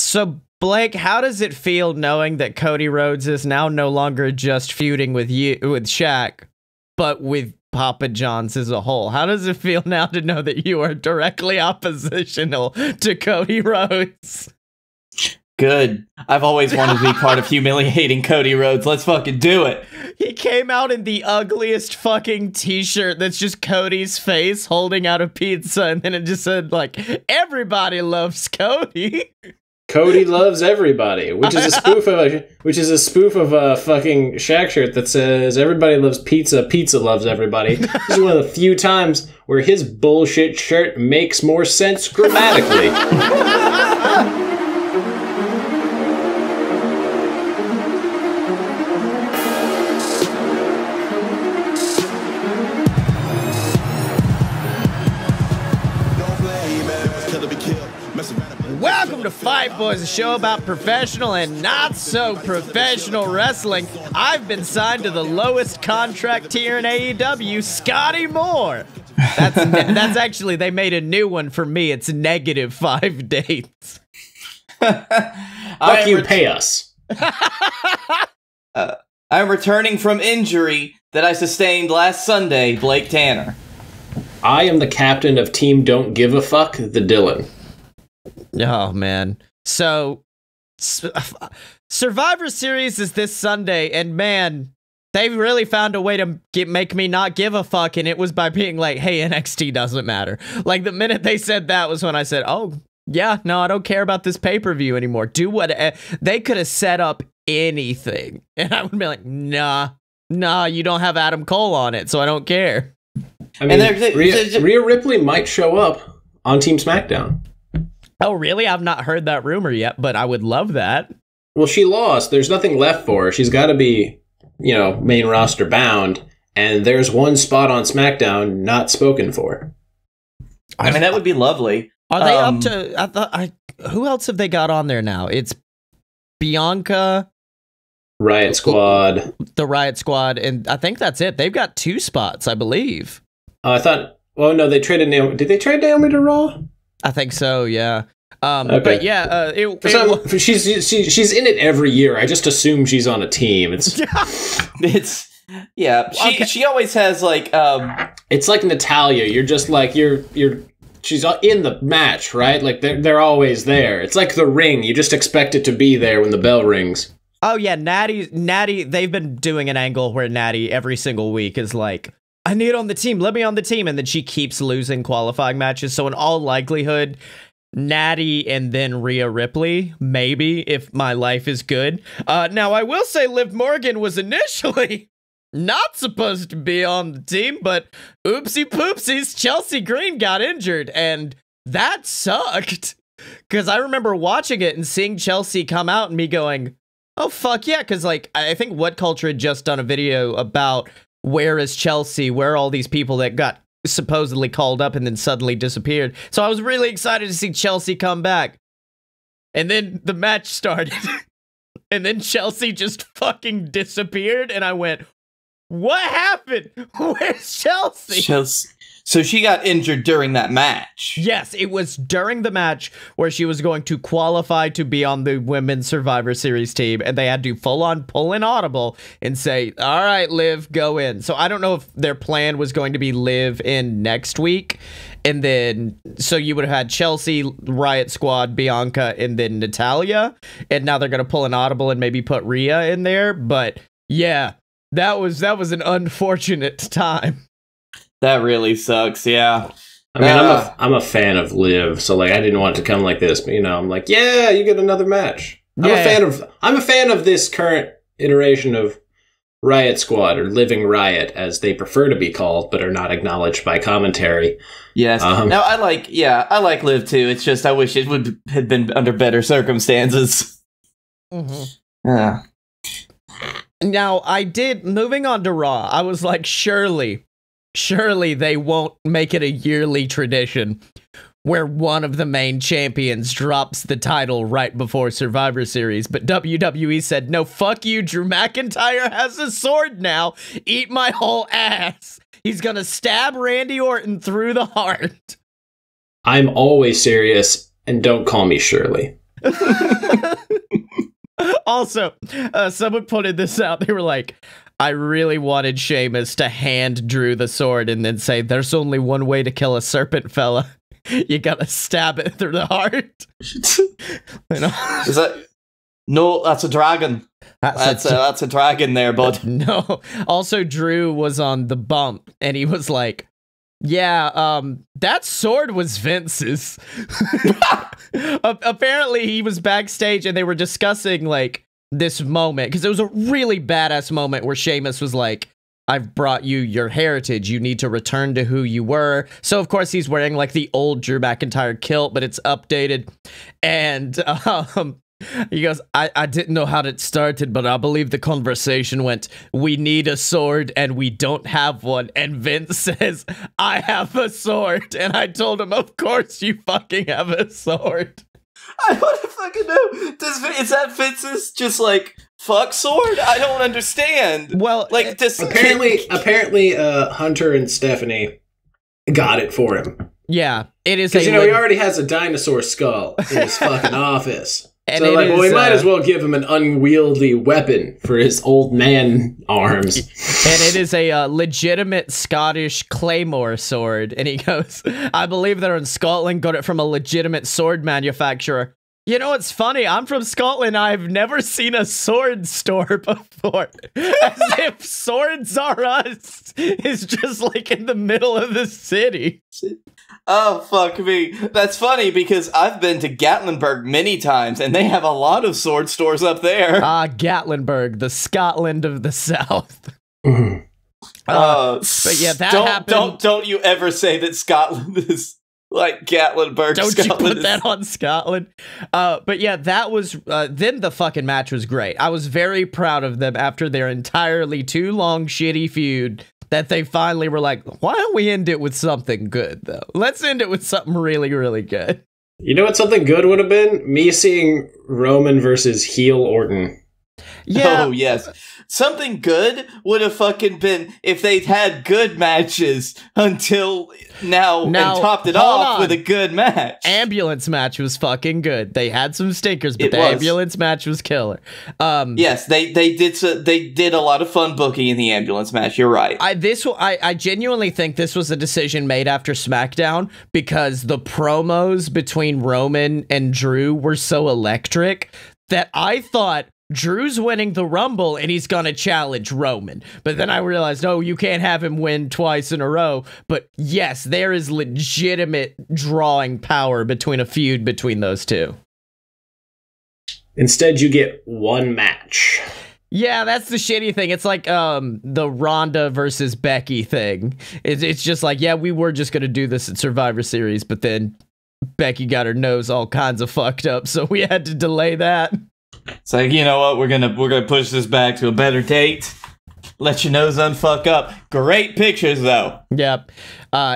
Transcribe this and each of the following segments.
So, Blake, how does it feel knowing that Cody Rhodes is now no longer just feuding with Shaq, but with Papa John's as a whole? How does it feel now to know that you are directly oppositional to Cody Rhodes? Good. I've always wanted to be part of humiliating Cody Rhodes. Let's fucking do it. He came out in the ugliest fucking t-shirt that's just Cody's face holding out a pizza, and then it just said, like, everybody loves Cody. Cody loves everybody, which is a spoof of a fucking Shaq shirt that says everybody loves pizza, pizza loves everybody. This is one of the few times where his bullshit shirt makes more sense grammatically. Welcome to Fight Boys, a show about professional and not so professional wrestling. I've been signed to the lowest contract tier in AEW, Scottye Moore. That's actually, they made a new one for me. It's -5 dates. Fuck you, pay us. I'm returning from injury that I sustained last Sunday, Blake Tanner. I am the captain of Team Don't Give a Fuck, the Dylan. Oh, man. So, Survivor Series is this Sunday, and man, they really found a way to make me not give a fuck, and it was by being like, hey, NXT doesn't matter. Like, the minute they said that was when I said, oh, yeah, no, I don't care about this pay-per-view anymore. Do what... They could have set up anything, and I would be like, nah, you don't have Adam Cole on it, so I don't care. I mean, Rhea Ripley might show up on Team SmackDown. Oh, really? I've not heard that rumor yet, but I would love that. Well, she lost. There's nothing left for her. She's got to be, main roster bound, and there's one spot on SmackDown not spoken for. I mean, that would be lovely. Are they up to... who else have they got on there now? It's Bianca... Riot Squad. The Riot Squad, and I think that's it. They've got 2 spots, I believe. I thought... Well, no, they traded Naomi... Did they trade Naomi to Raw? I think so, yeah. Okay. But yeah, she's in it every year. I just assume she's on a team. She always has like it's like Natalya. You're just like she's in the match, right? Like they're always there. It's like the ring. You just expect it to be there when the bell rings. Oh yeah, Natty. They've been doing an angle where Natty every single week is like, I need on the team, let me on the team, and then she keeps losing qualifying matches. So in all likelihood, Natty and then Rhea Ripley, maybe, if my life is good. Now, I will say Liv Morgan was initially not supposed to be on the team, but oopsie poopsies, Chelsea Green got injured, and that sucked. Because I remember watching it and seeing Chelsea come out and me going, oh, fuck yeah, because like, I think What Culture had just done a video about where is Chelsea, where are all these people that got supposedly called up and then suddenly disappeared. So I was really excited to see Chelsea come back. And then the match started. And then Chelsea just fucking disappeared. And I went, what happened? Where's Chelsea? So she got injured during that match. Yes, it was during the match where she was going to qualify to be on the Women's Survivor Series team, and they had to full-on pull an audible and say, all right, Liv, go in. So I don't know if their plan was going to be Liv in next week, and then, so you would have had Chelsea, Riot Squad, Bianca, and then Natalya, and now they're going to pull an audible and maybe put Rhea in there, but yeah, that was an unfortunate time. That really sucks, yeah. I mean, I'm a fan of Liv, so like I didn't want it to come like this, but I'm like, yeah, you get another match. I'm a fan of this current iteration of Riot Squad, or Living Riot, as they prefer to be called, but are not acknowledged by commentary. Yes. Now I like Liv too. It's just I wish it would have been under better circumstances. Mm-hmm. Yeah. Now moving on to Raw, I was like, surely they won't make it a yearly tradition where one of the main champions drops the title right before Survivor Series. But WWE said, no, fuck you. Drew McIntyre has a sword now. Eat my whole ass. He's gonna stab Randy Orton through the heart. I'm always serious, and don't call me Shirley. Also, someone pointed this out. They were like, I really wanted Sheamus to hand Drew the sword and then say, there's only one way to kill a serpent, fella. You gotta stab it through the heart. You know? Is that... No, that's a dragon. That's a dragon there, bud. No. Also, Drew was on the bump, and he was like, yeah, that sword was Vince's. Apparently, he was backstage, and they were discussing, like, this moment, because it was a really badass moment where Sheamus was like, I've brought you your heritage. You need to return to who you were. So, of course, he's wearing, like, the old Drew McIntyre kilt, but it's updated. And, he goes, I didn't know how it started, but I believe the conversation went, we need a sword and we don't have one. And Vince says, I have a sword. And I told him, of course you fucking have a sword. I want to fucking know. Is that Vince's just like fuck sword? I don't understand. Well, like this. Apparently, Hunter and Stephanie got it for him. Yeah, it is. Because he already has a dinosaur skull in his fucking office. And so, like, well, we might as well give him an unwieldy weapon for his old man arms. And it is a legitimate Scottish claymore sword. And he goes, I believe they're in Scotland, got it from a legitimate sword manufacturer. You know, it's funny. I'm from Scotland. I've never seen a sword store before. As if Swords R Us is just like in the middle of the city. Oh, fuck me. That's funny because I've been to Gatlinburg many times and they have a lot of sword stores up there. Gatlinburg, the Scotland of the South. Mm-hmm. But yeah, that happened. Don't you ever say that Scotland is like Gatlinburg. Don't Scotland you put that on Scotland? But yeah, that was, then the fucking match was great. I was very proud of them after their entirely too long shitty feud that they finally were like, why don't we end it with something good, though? Let's end it with something really, really good. You know what something good would have been? Me seeing Roman versus heel Orton. Yeah. Oh, yes. Something good would have fucking been if they'd had good matches until now and topped it off with a good match. Ambulance match was fucking good. They had some stinkers, but ambulance match was killer. Yes, they did a lot of fun booking in the ambulance match. You're right. I genuinely think this was a decision made after SmackDown because the promos between Roman and Drew were so electric that I thought Drew's winning the Rumble and he's gonna challenge Roman. But then I realized, no, you can't have him win twice in a row. But yes, there is legitimate drawing power between a feud between those two. Instead, you get one match. Yeah, that's the shitty thing. It's like the Ronda versus Becky thing. It's just like, yeah, we were just gonna do this at Survivor Series, but then Becky got her nose all kinds of fucked up, so we had to delay that. It's like, you know what, we're gonna push this back to a better date. Let your nose unfuck up. Great pictures, though. Yep.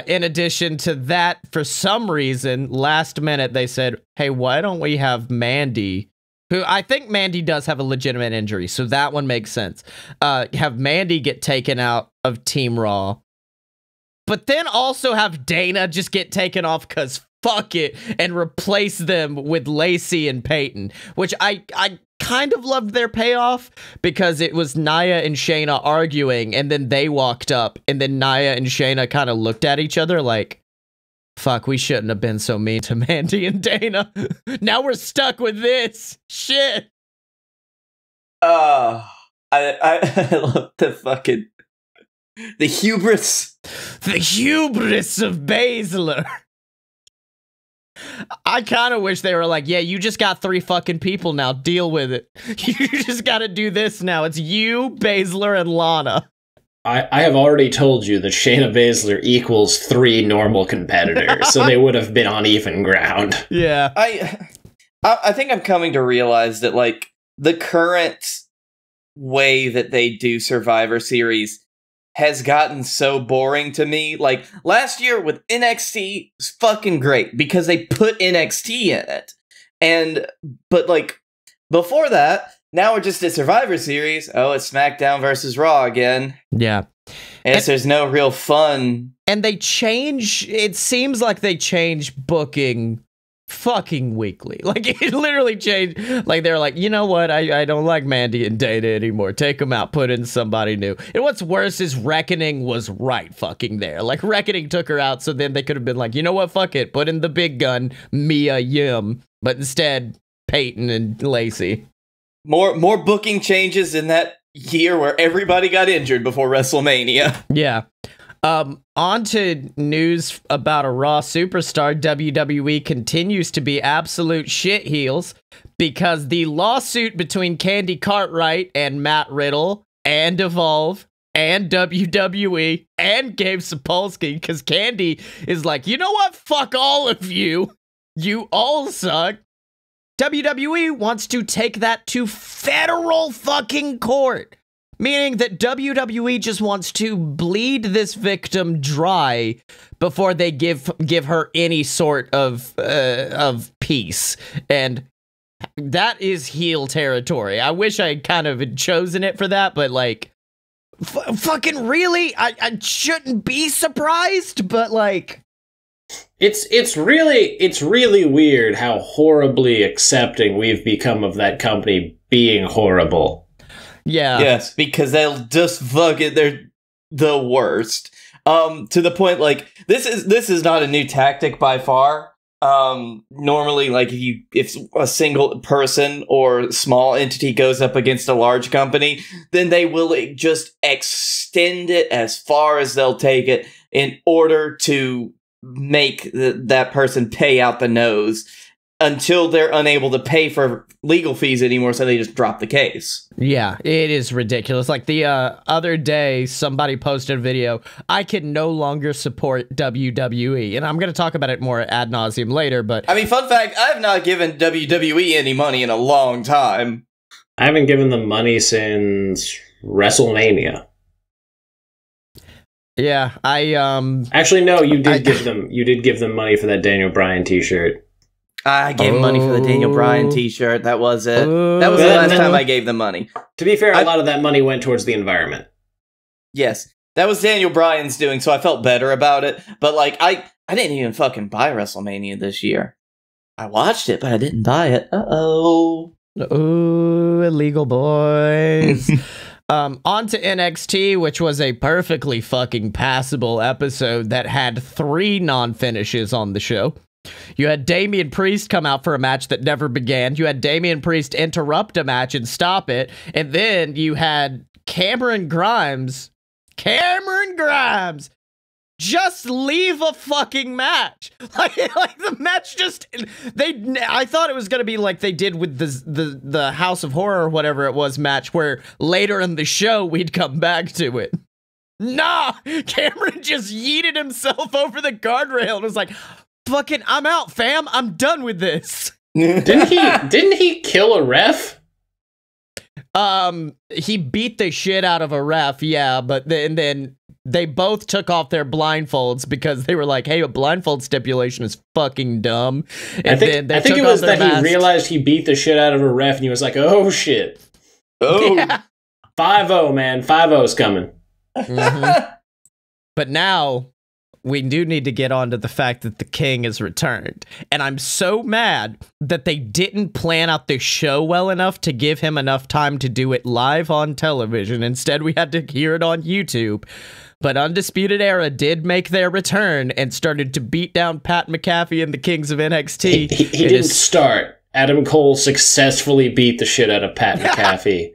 In addition to that, for some reason, last minute they said, hey, why don't we have Mandy, who I think Mandy does have a legitimate injury, so that one makes sense. Have Mandy get taken out of Team Raw, but then also have Dana just get taken off because fuck it, and replace them with Lacey and Peyton, which I kind of loved their payoff because it was Nia and Shayna arguing, and then they walked up, and then Nia and Shayna kind of looked at each other like, fuck, we shouldn't have been so mean to Mandy and Dana. Now we're stuck with this shit. I love the hubris. The hubris of Baszler. I kind of wish they were like, yeah, you just got 3 fucking people now. Deal with it. You just got to do this now. It's you, Baszler, and Lana. I have already told you that Shayna Baszler equals 3 normal competitors, so they would have been on even ground. Yeah. I think I'm coming to realize that, like, the current way that they do Survivor Series has gotten so boring to me. Like, last year with NXT was fucking great because they put NXT in it. But like, before that, now we're just at Survivor Series. Oh, it's SmackDown versus Raw again. Yeah. And there's no real fun. And it seems like they change booking fucking weekly. Like, it literally changed. Like, they're like, you know what? I don't like Mandy and Dana anymore. Take them out, put in somebody new. And what's worse is Reckoning was right fucking there. Like, Reckoning took her out, so then they could have been like, you know what? Fuck it. Put in the big gun, Mia Yim. But instead, Peyton and Lacey. More booking changes in that year where everybody got injured before WrestleMania. Yeah. On to news about a Raw superstar. WWE continues to be absolute shit heels because the lawsuit between Candy Cartwright and Matt Riddle and Evolve and WWE and Gabe Sapolsky, because Candy is like, you know what? Fuck all of you. You all suck. WWE wants to take that to federal fucking court. Meaning that WWE just wants to bleed this victim dry before they give her any sort of peace, and that is heel territory. I wish I kind of had chosen it for that, but like, fucking really, I shouldn't be surprised. But like, it's really weird how horribly accepting we've become of that company being horrible. Yeah. Yes, because they'll just they're the worst. To the point, like, this is not a new tactic by far. Normally, like, if a single person or small entity goes up against a large company, then they will just extend it as far as they'll take it in order to make that person pay out the nose until they're unable to pay for legal fees anymore, so they just drop the case. Yeah, it is ridiculous. Like, the other day, somebody posted a video, I can no longer support WWE, and I'm going to talk about it more ad nauseum later, but... I mean, fun fact, I have not given WWE any money in a long time. I haven't given them money since WrestleMania. Yeah, Actually, no, you did give them money for that Daniel Bryan t-shirt. I gave money for the Daniel Bryan t-shirt. That was it. That was the last time I gave them money. To be fair, a lot of that money went towards the environment. Yes. That was Daniel Bryan's doing, so I felt better about it. But, like, I didn't even fucking buy WrestleMania this year. I watched it, but I didn't buy it. Uh-oh. Ooh, illegal boys. On to NXT, which was a perfectly fucking passable episode that had 3 non-finishes on the show. You had Damian Priest come out for a match that never began. You had Damian Priest interrupt a match and stop it. And then you had Cameron Grimes just leave a fucking match. Like the match just, I thought it was going to be like they did with the House of Horror or whatever it was match, where later in the show we'd come back to it. Nah, Cameron just yeeted himself over the guardrail and was like, fucking, I'm out, fam. I'm done with this. Didn't he kill a ref? He beat the shit out of a ref, yeah, but then they both took off their blindfolds because they were like, hey, a blindfold stipulation is fucking dumb. And I think it was that he realized he beat the shit out of a ref and he was like, oh shit. Oh. Yeah. 5-0, man. 5-0's coming. Mm-hmm. But now we do need to get on to the fact that the King has returned. And I'm so mad that they didn't plan out the show well enough to give him enough time to do it live on television. Instead, we had to hear it on YouTube. But Undisputed Era did make their return and started to beat down Pat McAfee and the Kings of NXT. He didn't start. Adam Cole successfully beat the shit out of Pat McAfee.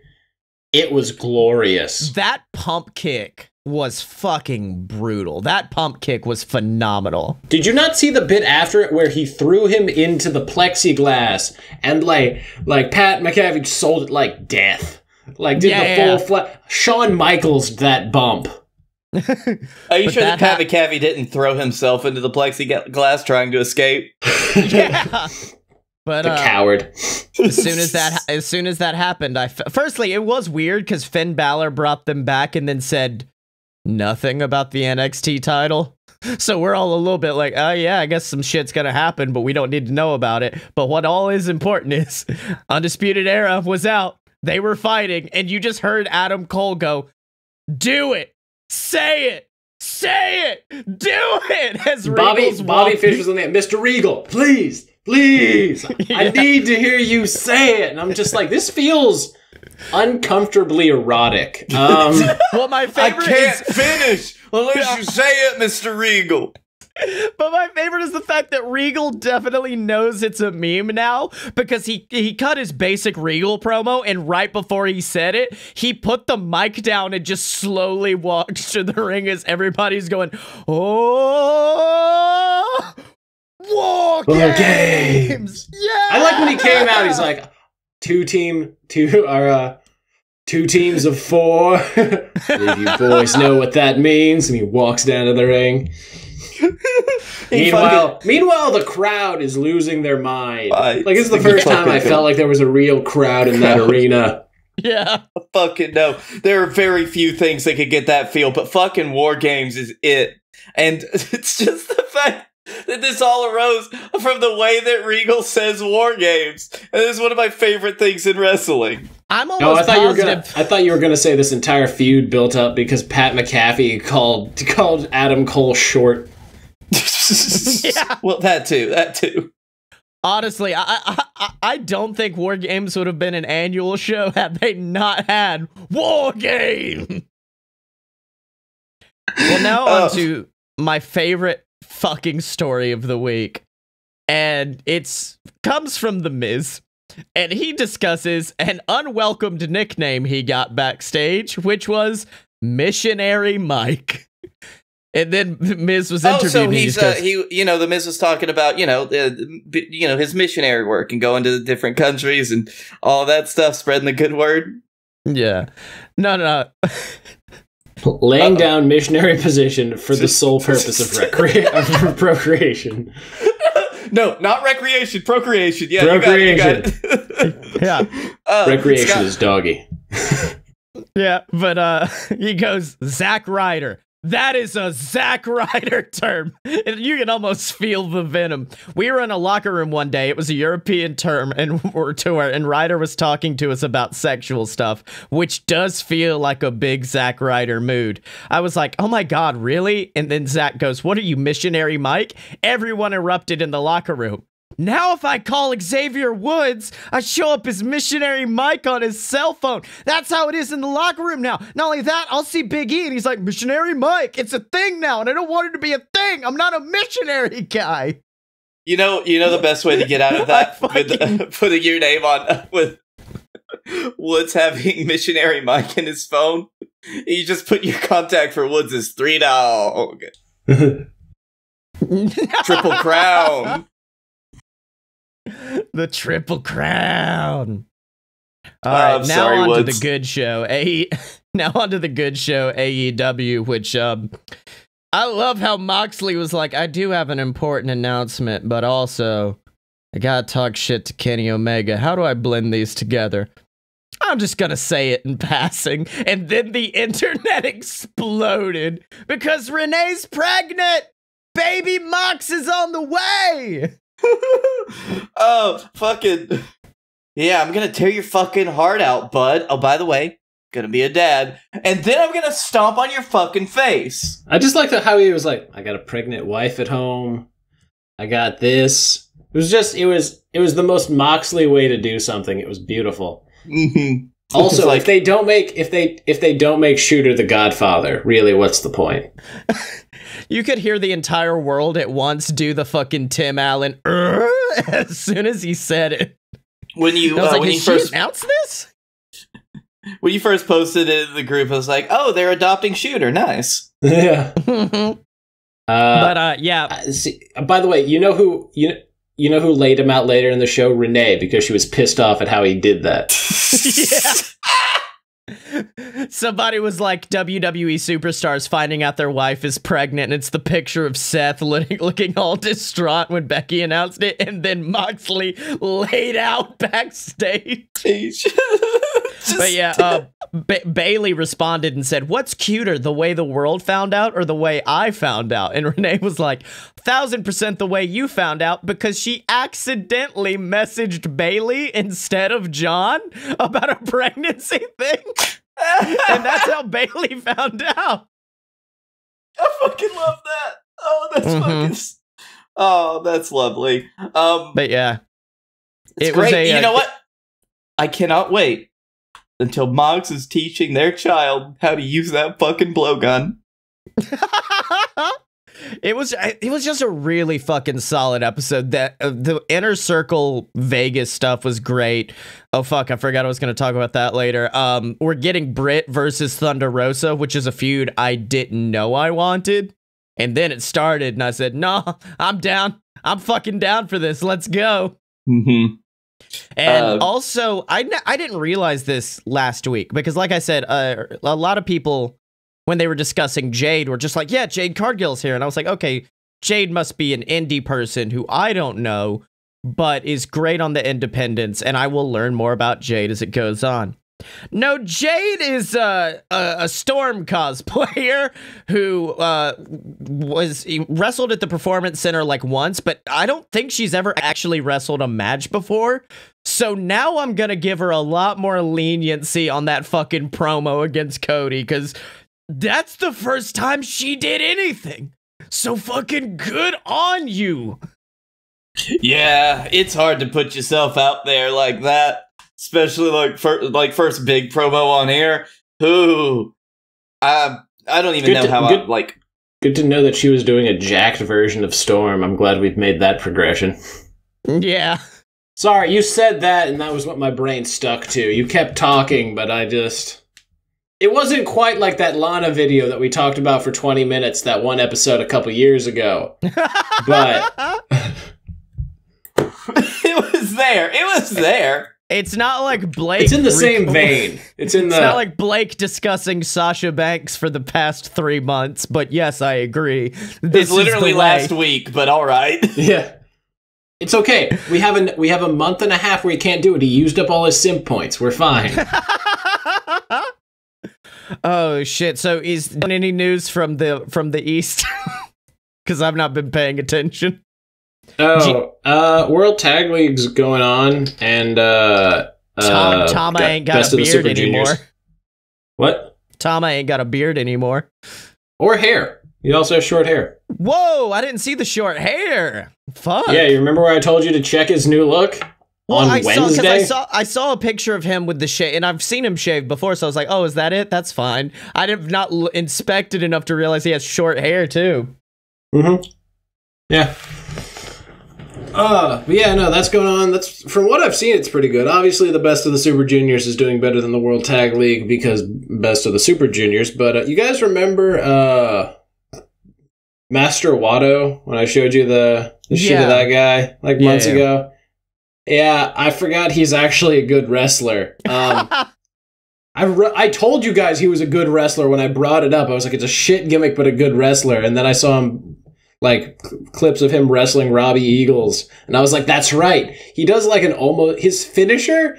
It was glorious. That pump kick was fucking brutal. That pump kick was phenomenal. Did you not see the bit after it where he threw him into the plexiglass and like Pat McAfee sold it like death? Like did the full flat. Shawn Michaels that bump. Are you sure that Pat McAfee didn't throw himself into the plexiglass trying to escape? Yeah. But the coward. As soon as that happened, firstly, it was weird because Finn Balor brought them back and then said nothing about the NXT title. So we're all a little bit like, oh yeah, I guess some shit's gonna happen, but we don't need to know about it. But what all is important is Undisputed Era was out. They were fighting, and you just heard Adam Cole go, do it, say it, do it. As Bobby Fish was on there, Mr. Regal, please please, I need to hear you say it. And I'm just like, this feels uncomfortably erotic. Well, my favorite I can't finish unless you say it, Mr. Regal. But my favorite is the fact that Regal definitely knows it's a meme now, because he cut his basic Regal promo, and right before he said it, he put the mic down and just slowly walks to the ring as everybody's going, oh, War Games! Yeah! I like when he came out, he's like, two teams of 4. Believe you boys know what that means. And he walks down to the ring. Meanwhile, the crowd is losing their mind. Like, this is the first time I felt like there was a real crowd in that arena. Yeah. Fucking no. There are very few things that could get that feel, but fucking War Games is it. And it's just the fact that this all arose from the way that Regal says War Games. And this is one of my favorite things in wrestling. I'm almost positive. I thought you were gonna say this entire feud built up because Pat McAfee called Adam Cole short. Yeah. Well, that too. Honestly, I don't think War Games would have been an annual show had they not had War Game. Well, now on to my favorite fucking story of the week, and comes from The Miz, and he discusses an unwelcomed nickname he got backstage, which was Missionary Mike. And then The Miz was interviewed. So The Miz was talking about, his missionary work and going to the different countries and all that stuff, spreading the good word. Yeah. No. Laying down missionary position for the sole purpose of procreation. No, not recreation, procreation. Yeah, procreation. You got it. Yeah. Recreation is doggy. Yeah, but he goes, Zack Ryder. That is a Zack Ryder term. And you can almost feel the venom. We were in a locker room one day. It was a European term and tour, and Ryder was talking to us about sexual stuff, which does feel like a big Zack Ryder mood. I was like, oh my God, really? And then Zack goes, what are you, Missionary Mike? Everyone erupted in the locker room. Now if I call Xavier Woods, I show up as Missionary Mike on his cell phone. That's how it is in the locker room now. Not only that, I'll see Big E and he's like, Missionary Mike, it's a thing now, and I don't want it to be a thing. I'm not a missionary guy. You know the best way to get out of that with putting your name on with Woods having Missionary Mike in his phone. You just put your contact for Woods as 3 Dog. Triple Crown. The Triple Crown. All right, now on to the good show. Now on to the good show, AEW, which I love how Moxley was like, I do have an important announcement, but also I gotta talk shit to Kenny Omega. How do I blend these together? I'm just gonna say it in passing. And then the internet exploded because Renee's pregnant. Baby Mox is on the way. Oh, fucking. Yeah, I'm gonna tear your fucking heart out, bud. Oh, by the way, gonna be a dad. And then I'm gonna stomp on your fucking face. I just like how he was like, I got a pregnant wife at home. I got this. It was the most Moxley way to do something. It was beautiful. Mm-hmm. Also, like, if they don't make Shooter the Godfather, really, what's the point? You could hear the entire world at once do the fucking Tim Allen as soon as he said it. When you first announced this, when you first posted it in the group, I was like, "Oh, they're adopting Shooter, nice." Yeah. Yeah. See, by the way, you know who laid him out later in the show? Renee, because she was pissed off at how he did that. Yeah. Somebody was like, WWE superstars finding out their wife is pregnant, and it's the picture of Seth looking all distraught when Becky announced it, and then Moxley laid out backstage. But yeah, Bailey responded and said, what's cuter, the way the world found out or the way I found out? And Renee was like, 1000% the way you found out, because she accidentally messaged Bailey instead of John about a pregnancy thing. And that's how Bailey found out. I fucking love that. Oh, that's fucking... Oh, that's lovely. But yeah, it's great. You know what? I cannot wait until Moggs is teaching their child how to use that fucking blowgun. It was just a really fucking solid episode. That the Inner Circle Vegas stuff was great. Oh fuck, I forgot I was going to talk about that later. We're getting Britt versus Thunder Rosa, which is a feud I didn't know I wanted. And then it started and I said, "No, I'm down. I'm fucking down for this. Let's go." Mm-hmm. And also, I didn't realize this last week because, like I said, a lot of people, when they were discussing Jade, were just like, yeah, Jade Cargill's here. And I was like, okay, Jade must be an indie person who I don't know, but is great on the independents. And I will learn more about Jade as it goes on. No, Jade is a Storm cosplayer who wrestled at the Performance Center like once, but I don't think she's ever actually wrestled a match before. So now I'm gonna give her a lot more leniency on that fucking promo against Cody, because that's the first time she did anything. So fucking good on you. Yeah, it's hard to put yourself out there like that. Especially first big promo on air. Ooh, I don't even know how I like. Good to know that she was doing a jacked version of Storm. I'm glad we've made that progression. Yeah. Sorry, you said that, and that was what my brain stuck to. You kept talking, but it wasn't quite like that Lana video that we talked about for 20 minutes, that one episode a couple years ago. But it was there. It was there. It's not like Blake. It's in the same vein. It's not like Blake discussing Sasha Banks for the past 3 months, but yes, I agree. This is literally last week, but all right. Yeah. It's okay. We have a month and a half where he can't do it. He used up all his simp points. We're fine. Oh shit. So is there any news from the East? Cuz I've not been paying attention. World Tag League's going on, and Tama ain't got a beard anymore. What? Tama ain't got a beard anymore. Or hair. He also has short hair. Whoa, I didn't see the short hair. Fuck. Yeah, you remember where I told you to check his new look? On Wednesday? I saw a picture of him with the shave, and I've seen him shaved before, so I was like, oh, is that it? That's fine. I have not inspected enough to realize he has short hair, too. Mm-hmm. Yeah. But yeah, no, that's going on. That's, from what I've seen, it's pretty good. Obviously, the Best of the Super Juniors is doing better than the World Tag League because Best of the Super Juniors. But you guys remember Master Wato when I showed you the shit of that guy like months ago? Yeah, I forgot he's actually a good wrestler. I told you guys he was a good wrestler when I brought it up. I was like, it's a shit gimmick, but a good wrestler. And then I saw him, like, clips of him wrestling Robbie Eagles. And I was like, that's right. He does like his finisher,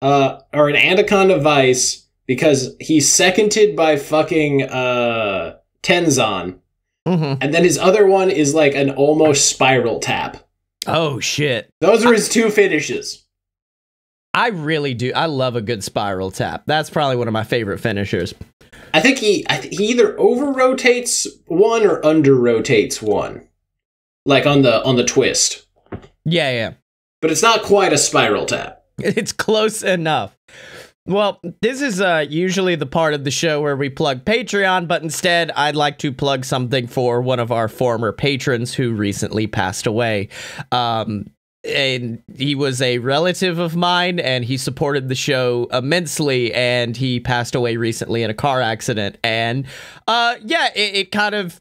or an Anaconda Vice, because he's seconded by fucking, Tenzan. Mm-hmm. And then his other one is like an almost spiral tap. Oh, shit. Those are his two finishes. I really do. I love a good spiral tap. That's probably one of my favorite finishers. I think he either over-rotates one or under-rotates one. Like on the twist. Yeah. But it's not quite a spiral tap. It's close enough. Well, this is usually the part of the show where we plug Patreon, but instead I'd like to plug something for one of our former patrons who recently passed away. And he was a relative of mine, and he supported the show immensely, and he passed away recently in a car accident. And it kind of...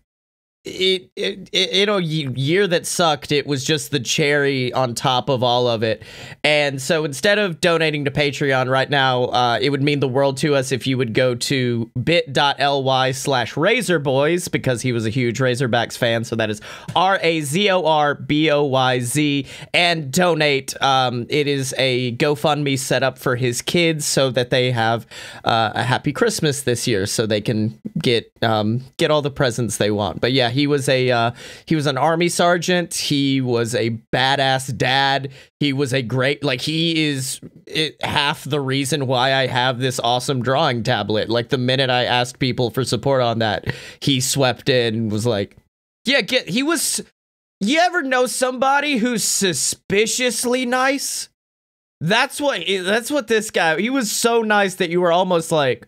It year that sucked. It was just the cherry on top of all of it. And so instead of donating to Patreon right now, it would mean the world to us if you would go to bit.ly/Razorboyz, because he was a huge Razorbacks fan. So that is RAZORBOYZ, and donate. It is a GoFundMe set up for his kids so that they have a happy Christmas this year, so they can get all the presents they want. But yeah, he was an Army sergeant. He was a badass dad. He was a great, like, he is half the reason why I have this awesome drawing tablet. Like, the minute I asked people for support on that, he swept in and was like, yeah, he was You ever know somebody who's suspiciously nice? That's what this guy, he was so nice that you were almost like,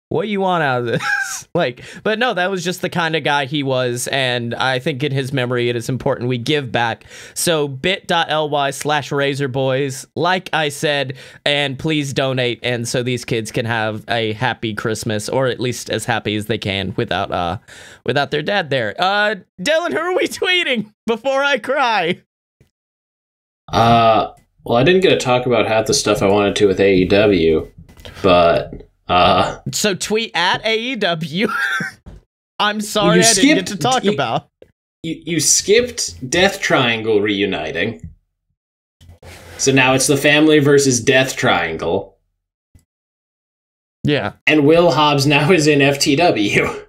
what you want out of this? Like, but no, that was just the kind of guy he was, and I think in his memory it is important we give back. So bit.ly/Razorboyz, like I said, and please donate, and so these kids can have a happy Christmas, or at least as happy as they can without their dad there. Dylan, who are we tweeting before I cry? Well, I didn't get to talk about half the stuff I wanted to with AEW, but so tweet at AEW. I'm sorry I didn't get to talk about. You skipped Death Triangle reuniting. So now it's the family versus Death Triangle. Yeah. And Will Hobbs now is in FTW.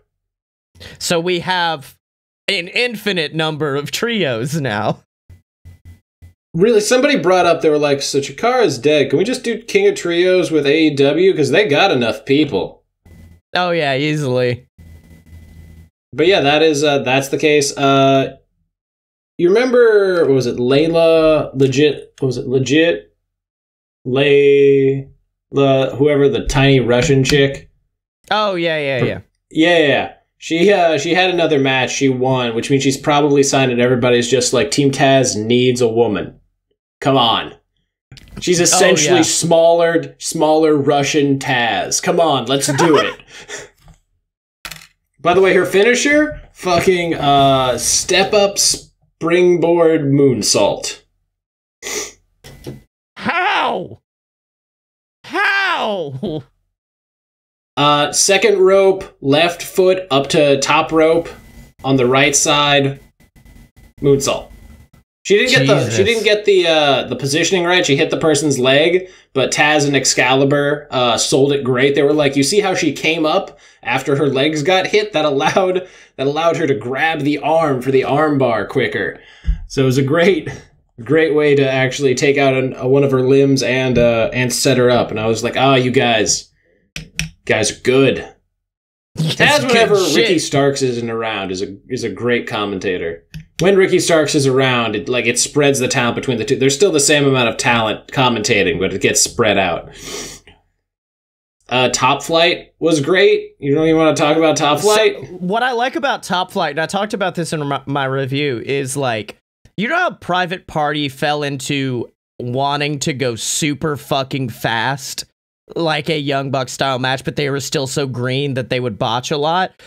So we have an infinite number of trios now. Really, somebody brought up, they were like, so Chikara's dead. Can we just do King of Trios with AEW? Because they got enough people. Oh, yeah, easily. But yeah, that's the case. You remember, what was it, Layla, Legit, what was it, Legit? Layla, whoever, the tiny Russian chick? Oh, yeah. Yeah. She had another match, she won, which means she's probably signed and everybody's just like, Team Taz needs a woman. Come on. She's essentially smaller Russian Taz. Come on, let's do it. By the way, her finisher, fucking step up springboard moonsault. How? Second rope, left foot up to top rope on the right side, moonsault. She didn't get the positioning right. She hit the person's leg, but Taz and Excalibur sold it great. They were like, you see how she came up after her legs got hit? That allowed her to grab the arm for the arm bar quicker. So it was a great way to actually take out one of her limbs and set her up. And I was like, you guys are good. Taz, whenever Ricky Starks isn't around, is a great commentator. When Ricky Starks is around, it spreads the talent between the two. There's still the same amount of talent commentating, but it gets spread out. Top Flight was great. You don't even want to talk about Top Flight? So, what I like about Top Flight, and I talked about this in my review, is like, you know how Private Party fell into wanting to go super fucking fast? Like a Young Buck style match, but they were still so green that they would botch a lot.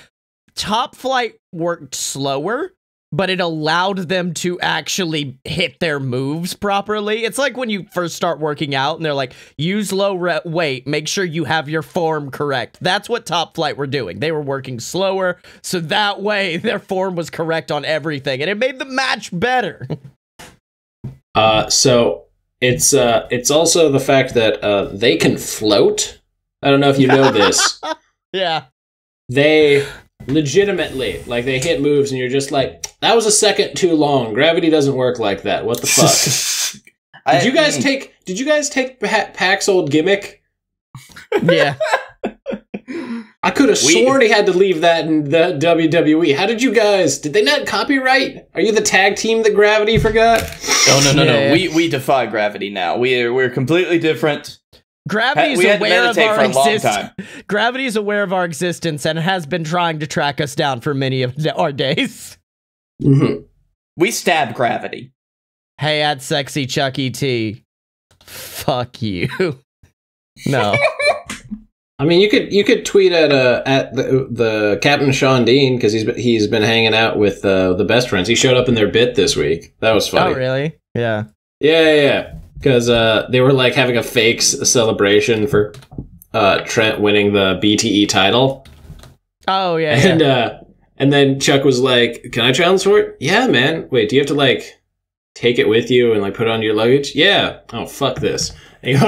Top Flight worked slower, but it allowed them to actually hit their moves properly. It's like when you first start working out and they're like, use low weight, make sure you have your form correct. That's what Top Flight were doing. They were working slower, so that way their form was correct on everything, and it made the match better. So it's also the fact that they can float. I don't know if you know this. Yeah. They legitimately, like, they hit moves and you're just like, that was a second too long. Gravity doesn't work like that. What the fuck? Did you guys take Pac's old gimmick? Yeah. I could have sworn he had to leave that in the WWE. How did they not copyright? Are you the tag team that Gravity forgot? Oh, no. We defy Gravity now. We're completely different. Gravity's aware of our existence. Gravity's aware of our existence and has been trying to track us down for many of our days. Mm-hmm. We stab Gravity. Hey, at Sexy Chucky T. Fuck you. No. I mean, you could tweet at the Captain Sean Dean, because he's been hanging out with the best friends. He showed up in their bit this week. That was funny. Oh, really? Yeah. Yeah. Because they were like having a fake celebration for Trent winning the BTE title. Oh yeah. And then Chuck was like, "Can I challenge for it?" "Yeah, man. Wait, do you have to like take it with you and like put it on your luggage?" "Yeah." "Oh, fuck this." And he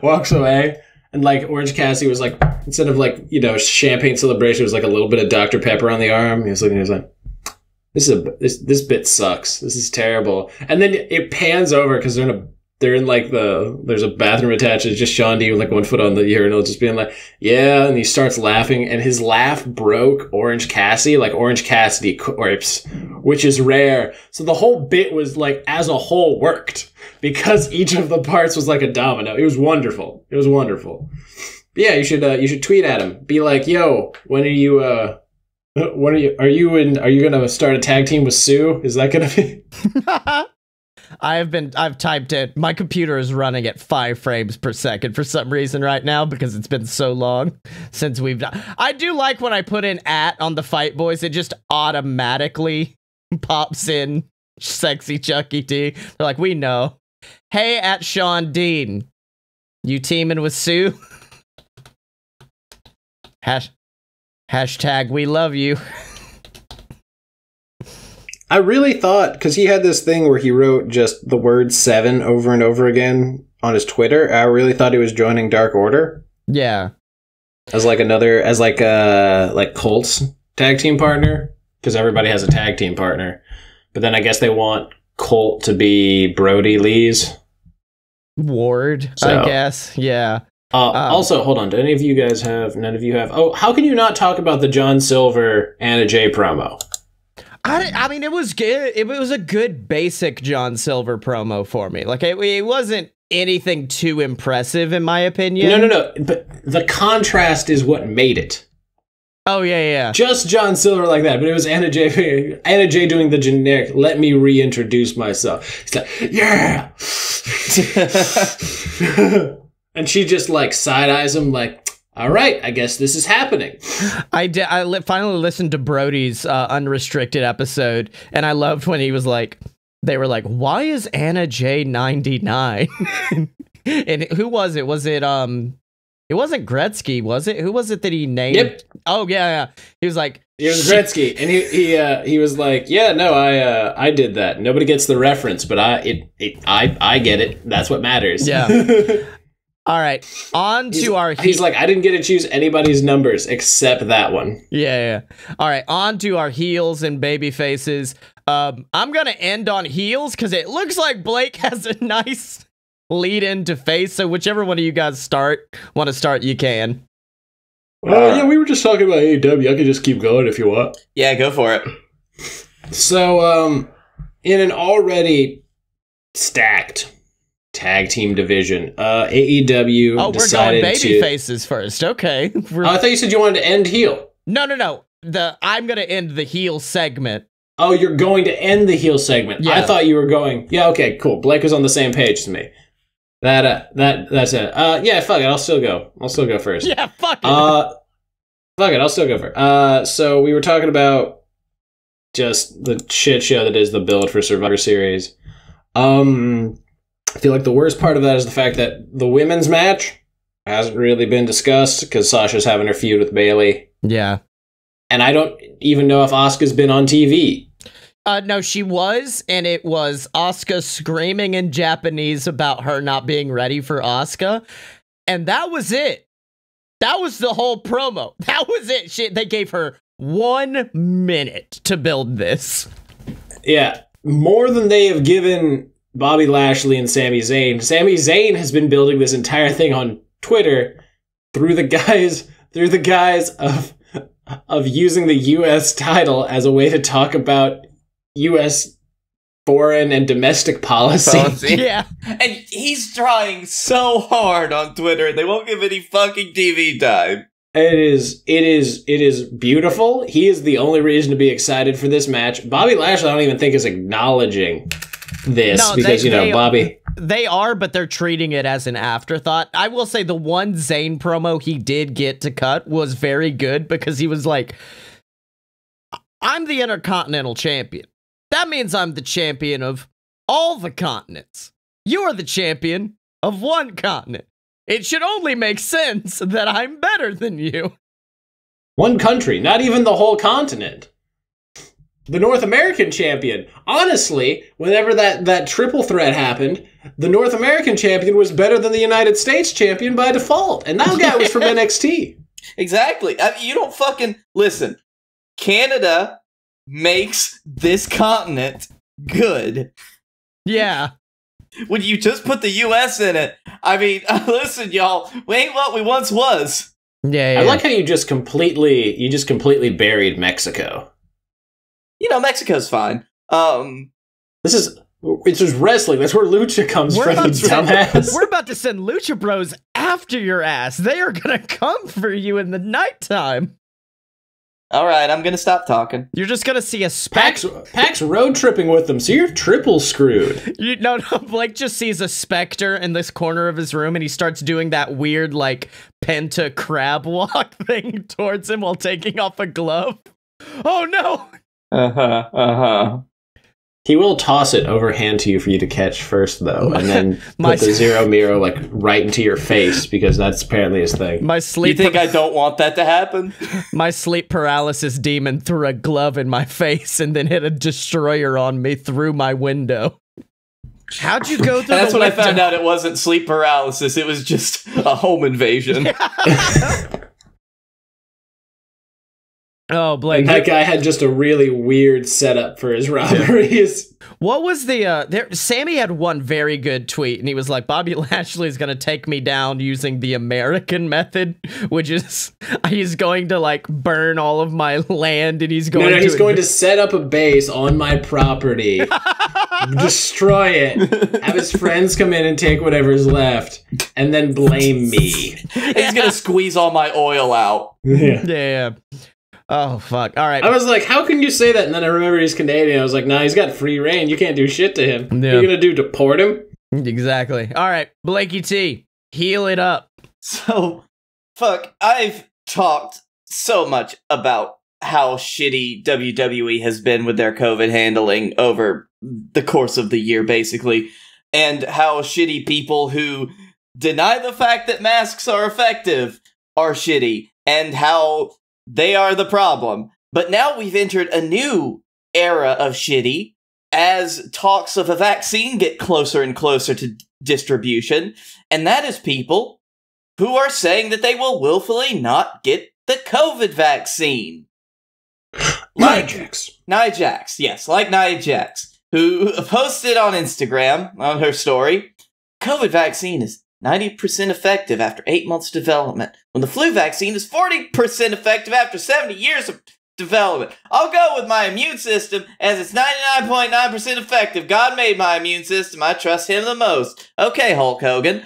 walks away. And like Orange Cassidy was like, instead of like, champagne celebration, it was like a little bit of Dr. Pepper on the arm. He was looking, he was like, this bit sucks. This is terrible. And then it pans over because they're in they're in like there's a bathroom attached. It's just Shawn D with like one foot on the urinal, just being like, yeah, and he starts laughing, and his laugh broke Orange Cassidy, like Orange Cassidy corpse, which is rare. So the whole bit was like, as a whole, worked because each of the parts was like a domino. It was wonderful. It was wonderful. But yeah, you should tweet at him. Be like, yo, are you gonna start a tag team with Sue? Is that gonna be? I've typed it. My computer is running at 5 frames per second for some reason right now because it's been so long since we've done. I do like when I put in @ on the Fight Boys, it just automatically pops in Sexy Chucky T. They're like, we know. Hey, at Sean Dean, you teaming with Sue? Hashtag we love you. I really thought, because he had this thing where he wrote just the word 7 over and over again on his Twitter. I really thought he was joining Dark Order. Yeah. As like Colt's tag team partner. Because everybody has a tag team partner. But then I guess they want Colt to be Brody Lee's Ward, so, I guess. Yeah. Also, hold on. Do any of you guys have? None of you have. Oh, how can you not talk about the John Silver Anna Jay promo? I mean, it was good. It was a good basic John Silver promo for me. Like, it wasn't anything too impressive, in my opinion. No. But the contrast is what made it. Oh, yeah. Just John Silver like that, but it was Anna Jay doing the generic, let me reintroduce myself. It's like, yeah! And she just, like, side-eyes him like, all right, I guess this is happening. I finally listened to Brody's Unrestricted episode, and I loved when he was like, they were like, why is Anna Jay 99? And who was it? Was it, it wasn't Gretzky, was it? Who was it that he named? Yep. Oh, yeah. He was like... It was Gretzky, and he was like, yeah, no, I did that. Nobody gets the reference, but I get it. That's what matters. Yeah. All right, on to our... He's like, I didn't get to choose anybody's numbers except that one. Yeah. All right, on to our heels and baby faces. I'm going to end on heels because it looks like Blake has a nice lead into face, so whichever one of you guys want to start, you can. Yeah, we were just talking about AEW. I could just keep going if you want. Yeah, go for it. So, in an already stacked tag team division, AEW decided we're going baby faces first. Okay. I thought you said you wanted to end heel. No. I'm going to end the heel segment. Oh, you're going to end the heel segment. Yeah. I thought you were going. Yeah, okay, cool. Blake was on the same page as me. That's it. Yeah, fuck it. I'll still go first. Yeah, fuck it. Fuck it. I'll still go first. So we were talking about just the shit show that is the build for Survivor Series. I feel like the worst part of that is the fact that the women's match hasn't really been discussed because Sasha's having her feud with Bayley. Yeah. And I don't even know if Asuka's been on TV. No, she was, and it was Asuka screaming in Japanese about her not being ready for Asuka, and that was it. That was the whole promo. That was it. They gave her 1 minute to build this. Yeah, more than they have given Bobby Lashley and Sami Zayn. Sami Zayn has been building this entire thing on Twitter through the guise of using the U.S. title as a way to talk about U.S. foreign and domestic policy. Yeah. And he's trying so hard on Twitter. They won't give any fucking TV time. It is beautiful. He is the only reason to be excited for this match. Bobby Lashley, I don't even think is acknowledging this because, Bobby... They are, but they're treating it as an afterthought. I will say the one Zayn promo he did get to cut was very good because he was like, I'm the Intercontinental Champion. That means I'm the champion of all the continents. You are the champion of one continent. It should only make sense that I'm better than you. One country, not even the whole continent. The North American champion. Honestly, whenever that triple threat happened, the North American champion was better than the United States champion by default. And that guy was from NXT. Exactly. You don't fucking... Listen, Canada makes this continent good. Yeah. when you just put the U.S. in it. I mean, listen, y'all, we ain't what we once was. Yeah. I like how you just completely buried Mexico. You know, Mexico's fine. It's just wrestling. That's where Lucha comes from, dumbass. We're about to send Lucha Bros after your ass. They are gonna come for you in the nighttime. All right, I'm gonna stop talking. You're just gonna see a specter. Pax road tripping with them, so you're triple screwed. No, Blake just sees a specter in this corner of his room, and he starts doing that weird, like, penta crab walk thing towards him while taking off a glove. Oh no! He will toss it overhand to you for you to catch first, though, and then put the Zero Miro like right into your face, because that's apparently his thing. You think I don't want that to happen? My sleep paralysis demon threw a glove in my face and then hit a destroyer on me through my window. How'd you go through? That's when I found out it wasn't sleep paralysis; it was just a home invasion. Oh, Blake. And that guy had just a really weird setup for his robberies. What was the, Sammy had one very good tweet, and he was like, Bobby Lashley's gonna take me down using the American method, which is, he's going to, like, burn all of my land, and he's going he's going to set up a base on my property, destroy it, have his friends come in and take whatever's left, and then blame me. He's gonna squeeze all my oil out. Yeah. Oh, fuck. All right. I was like, how can you say that? And then I remember he's Canadian. I was like, nah, he's got free reign. You can't do shit to him. Yeah. What are you going to do, deport him? Exactly. All right, Blakey T, heal it up. So, fuck, I've talked so much about how shitty WWE has been with their COVID handling over the course of the year, basically, and how shitty people who deny the fact that masks are effective are shitty, and how they are the problem. But now we've entered a new era of shitty as talks of a vaccine get closer and closer to distribution. And that is people who are saying that they will willfully not get the COVID vaccine. Nia Jax. Nia Jax, yes, like Nia Jax, who posted on Instagram, on her story, COVID vaccine is 90% effective after 8 months development, when the flu vaccine is 40% effective after 70 years of development. I'll go with my immune system, as it's 99.9% effective. God made my immune system. I trust him the most. Okay, Hulk Hogan.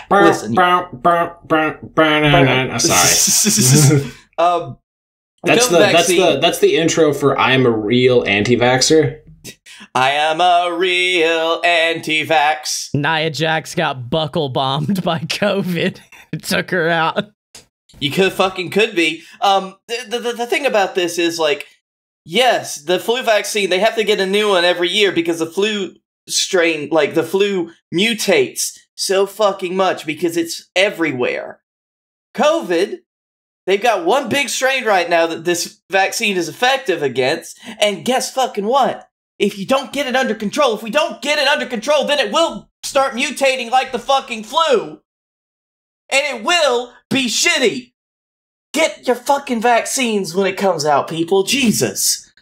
Listen. Sorry. That's the intro for I Am a Real Anti-Vaxxer. I am a real anti-vax. Nia Jax got buckle bombed by COVID. It took her out. You could be. The thing about this is, like, yes, the flu vaccine, they have to get a new one every year because the flu strain, like, the flu mutates so fucking much because it's everywhere. COVID, they've got one big strain right now that this vaccine is effective against, and guess fucking what? If you don't get it under control, then it will start mutating like the fucking flu. And it will be shitty. Get your fucking vaccines when it comes out, people. Jesus.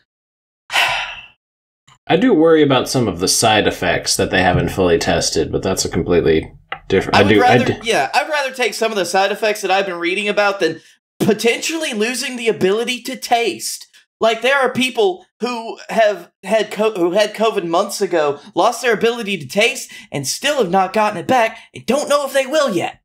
I do worry about some of the side effects that they haven't fully tested, but that's a completely different... I'd rather take some of the side effects that I've been reading about than potentially losing the ability to taste. Like, there are people who have had COVID months ago, lost their ability to taste, and still have not gotten it back, and don't know if they will yet.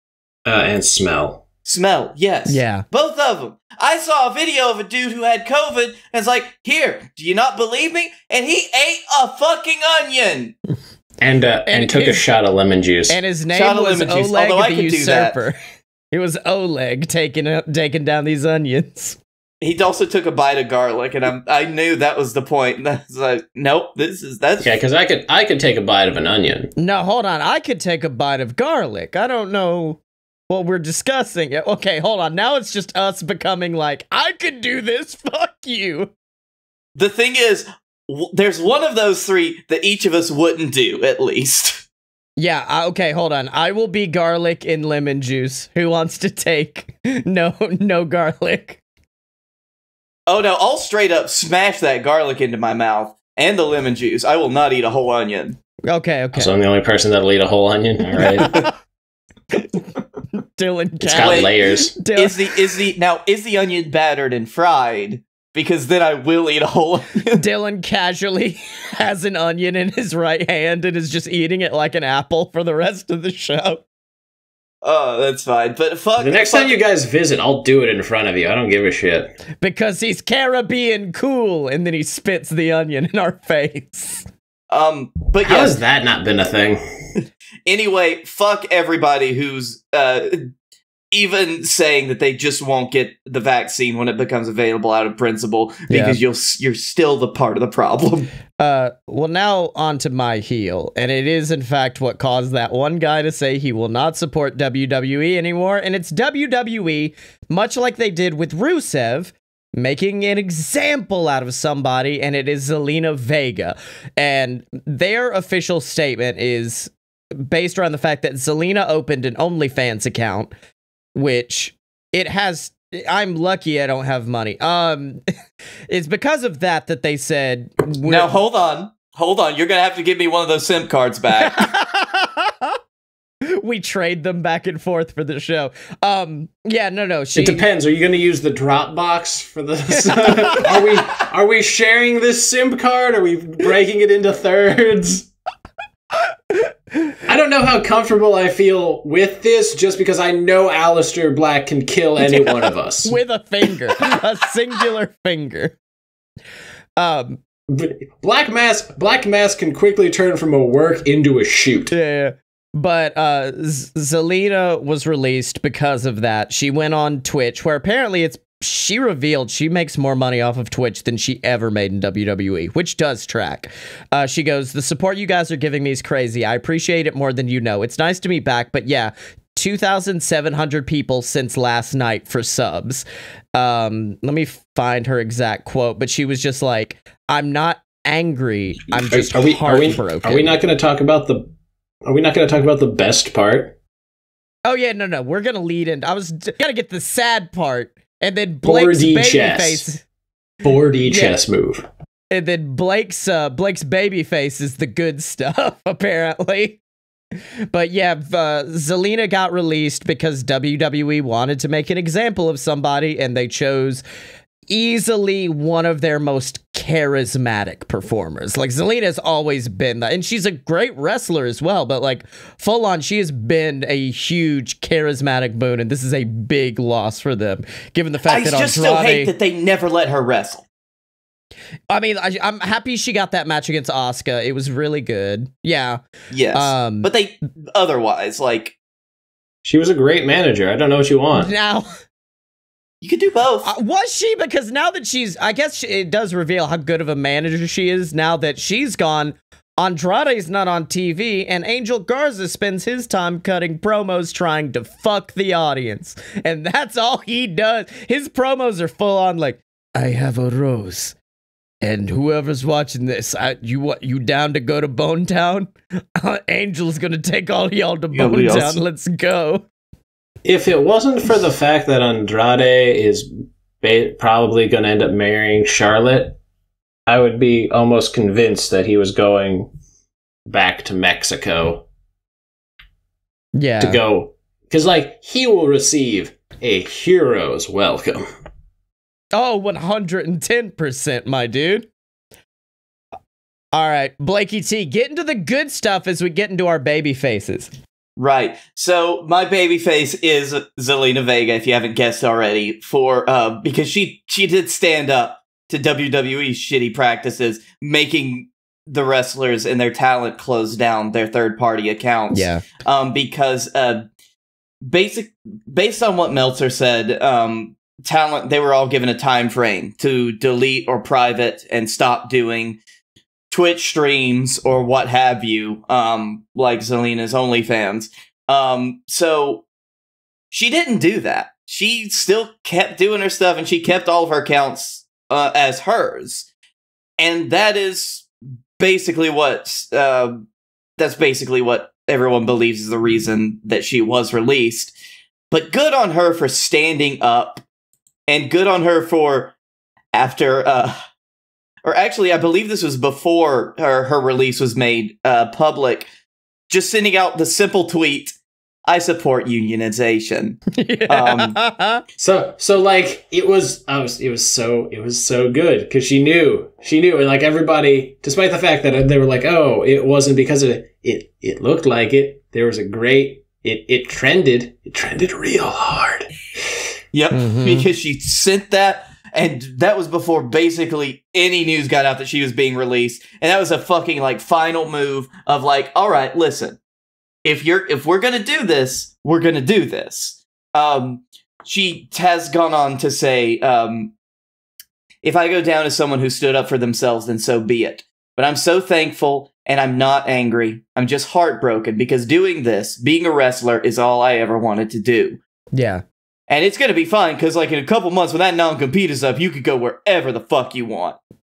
And smell. Smell, yes. Yeah. Both of them. I saw a video of a dude who had COVID, and it's like, here, do you not believe me? And he ate a fucking onion! And took a shot of lemon juice. And his name was Oleg the Usurper. It was Oleg taking down these onions. He also took a bite of garlic, and I knew that was the point. I was like, nope, that's... Yeah, because I could take a bite of an onion. No, hold on. I could take a bite of garlic. I don't know what we're discussing. Okay, hold on. Now it's just us becoming like, I could do this, fuck you. The thing is, there's one of those three that each of us wouldn't do, at least. Yeah, okay, hold on. I will be garlic in lemon juice. Who wants to take no garlic? Oh no, I'll straight up smash that garlic into my mouth. and the lemon juice. I will not eat a whole onion. Okay. So I'm the only person that'll eat a whole onion. All right. Dylan, it's got layers. Is the onion battered and fried? Because then I will eat a whole onion. Dylan casually has an onion in his right hand and is just eating it like an apple for the rest of the show. Oh, that's fine. But fuck. The next time you guys visit, I'll do it in front of you. I don't give a shit. Because he's Caribbean cool, and then he spits the onion in our face. But how has that not been a thing? Anyway, fuck everybody who's even saying that they just won't get the vaccine when it becomes available out of principle, because you're still the part of the problem. Well, now on to my heel, and it is in fact what caused that one guy to say he will not support WWE anymore, and it's WWE, much like they did with Rusev, making an example out of somebody, and it is Zelina Vega. And their official statement is based around the fact that Zelina opened an OnlyFans account, which it has. I'm lucky I don't have money. It's because of that they said. Now hold on. You're gonna have to give me one of those SIM cards back. We trade them back and forth for the show. Yeah, no. It depends. Are you going to use the Dropbox for this? Are we sharing this SIM card? Are we breaking it into thirds? I don't know how comfortable I feel with this, just because I know Aleister Black can kill any one of us with a finger, a singular finger. Black Mask can quickly turn from a work into a shoot. Yeah. But Zelina was released because of that. She went on Twitch, where apparently she revealed she makes more money off of Twitch than she ever made in WWE, which does track. She goes, "The support you guys are giving me is crazy. I appreciate it more than you know. It's nice to meet back, but yeah, 2,700 people since last night for subs." Let me find her exact quote, but she was just like, "I'm not angry. I'm just heartbroken." Are we not going to talk about the best part? Oh yeah, no. We're gonna lead in. I was gonna get the sad part, and then Blake's babyface. 4D chess move. And then Blake's babyface is the good stuff, apparently. But yeah, Zelina got released because WWE wanted to make an example of somebody, and they chose easily one of their most charismatic performers. Like, Zelina's always been that, and she's a great wrestler as well, but like, full on, she has been a huge charismatic boon, and this is a big loss for them, given the fact that I just still hate that they never let her wrestle. I mean, I'm happy she got that match against Asuka. It was really good. Yeah. Yes. But they otherwise, like, she was a great manager. I don't know what you want. Now, you could do both. Was she? Because now that I guess it does reveal how good of a manager she is now that she's gone. Andrade's not on TV, and Angel Garza spends his time cutting promos trying to fuck the audience. And that's all he does. His promos are full on like, "I have a rose. And whoever's watching this, you down to go to Bone Town? Angel's gonna take all y'all to Bone Town. Let's go." If it wasn't for the fact that Andrade is probably going to end up marrying Charlotte, I would be almost convinced that he was going back to Mexico. Yeah. To go. Because, like, he will receive a hero's welcome. Oh, 110%, my dude. All right, Blakey T, get into the good stuff as we get into our baby faces. Right. So my babyface is Zelina Vega, if you haven't guessed already, because she did stand up to WWE's shitty practices, making the wrestlers and their talent close down their third-party accounts. Yeah. Because based on what Meltzer said, talent, they were all given a time frame to delete or private and stop doing Twitch streams or what have you, like Zelina's OnlyFans. So she didn't do that. She still kept doing her stuff, and she kept all of her accounts as hers. And that is basically what everyone believes is the reason that she was released. But good on her for standing up, and good on her for after or actually, I believe this was before her release was made public, just sending out the simple tweet, "I support unionization." So like it was so good because she knew, and like everybody, despite the fact that they were like, oh, it wasn't because of it. It looked like it. There was a great. It trended real hard. Yep, because she sent that. And that was before basically any news got out that she was being released. And that was a fucking like final move of like, all right, listen, if we're going to do this, we're going to do this. She has gone on to say, if I go down as someone who stood up for themselves, then so be it. But I'm so thankful and I'm not angry. I'm just heartbroken because doing this, being a wrestler, is all I ever wanted to do. Yeah. And it's going to be fine, because like in a couple months when that non-compete is up, you could go wherever the fuck you want.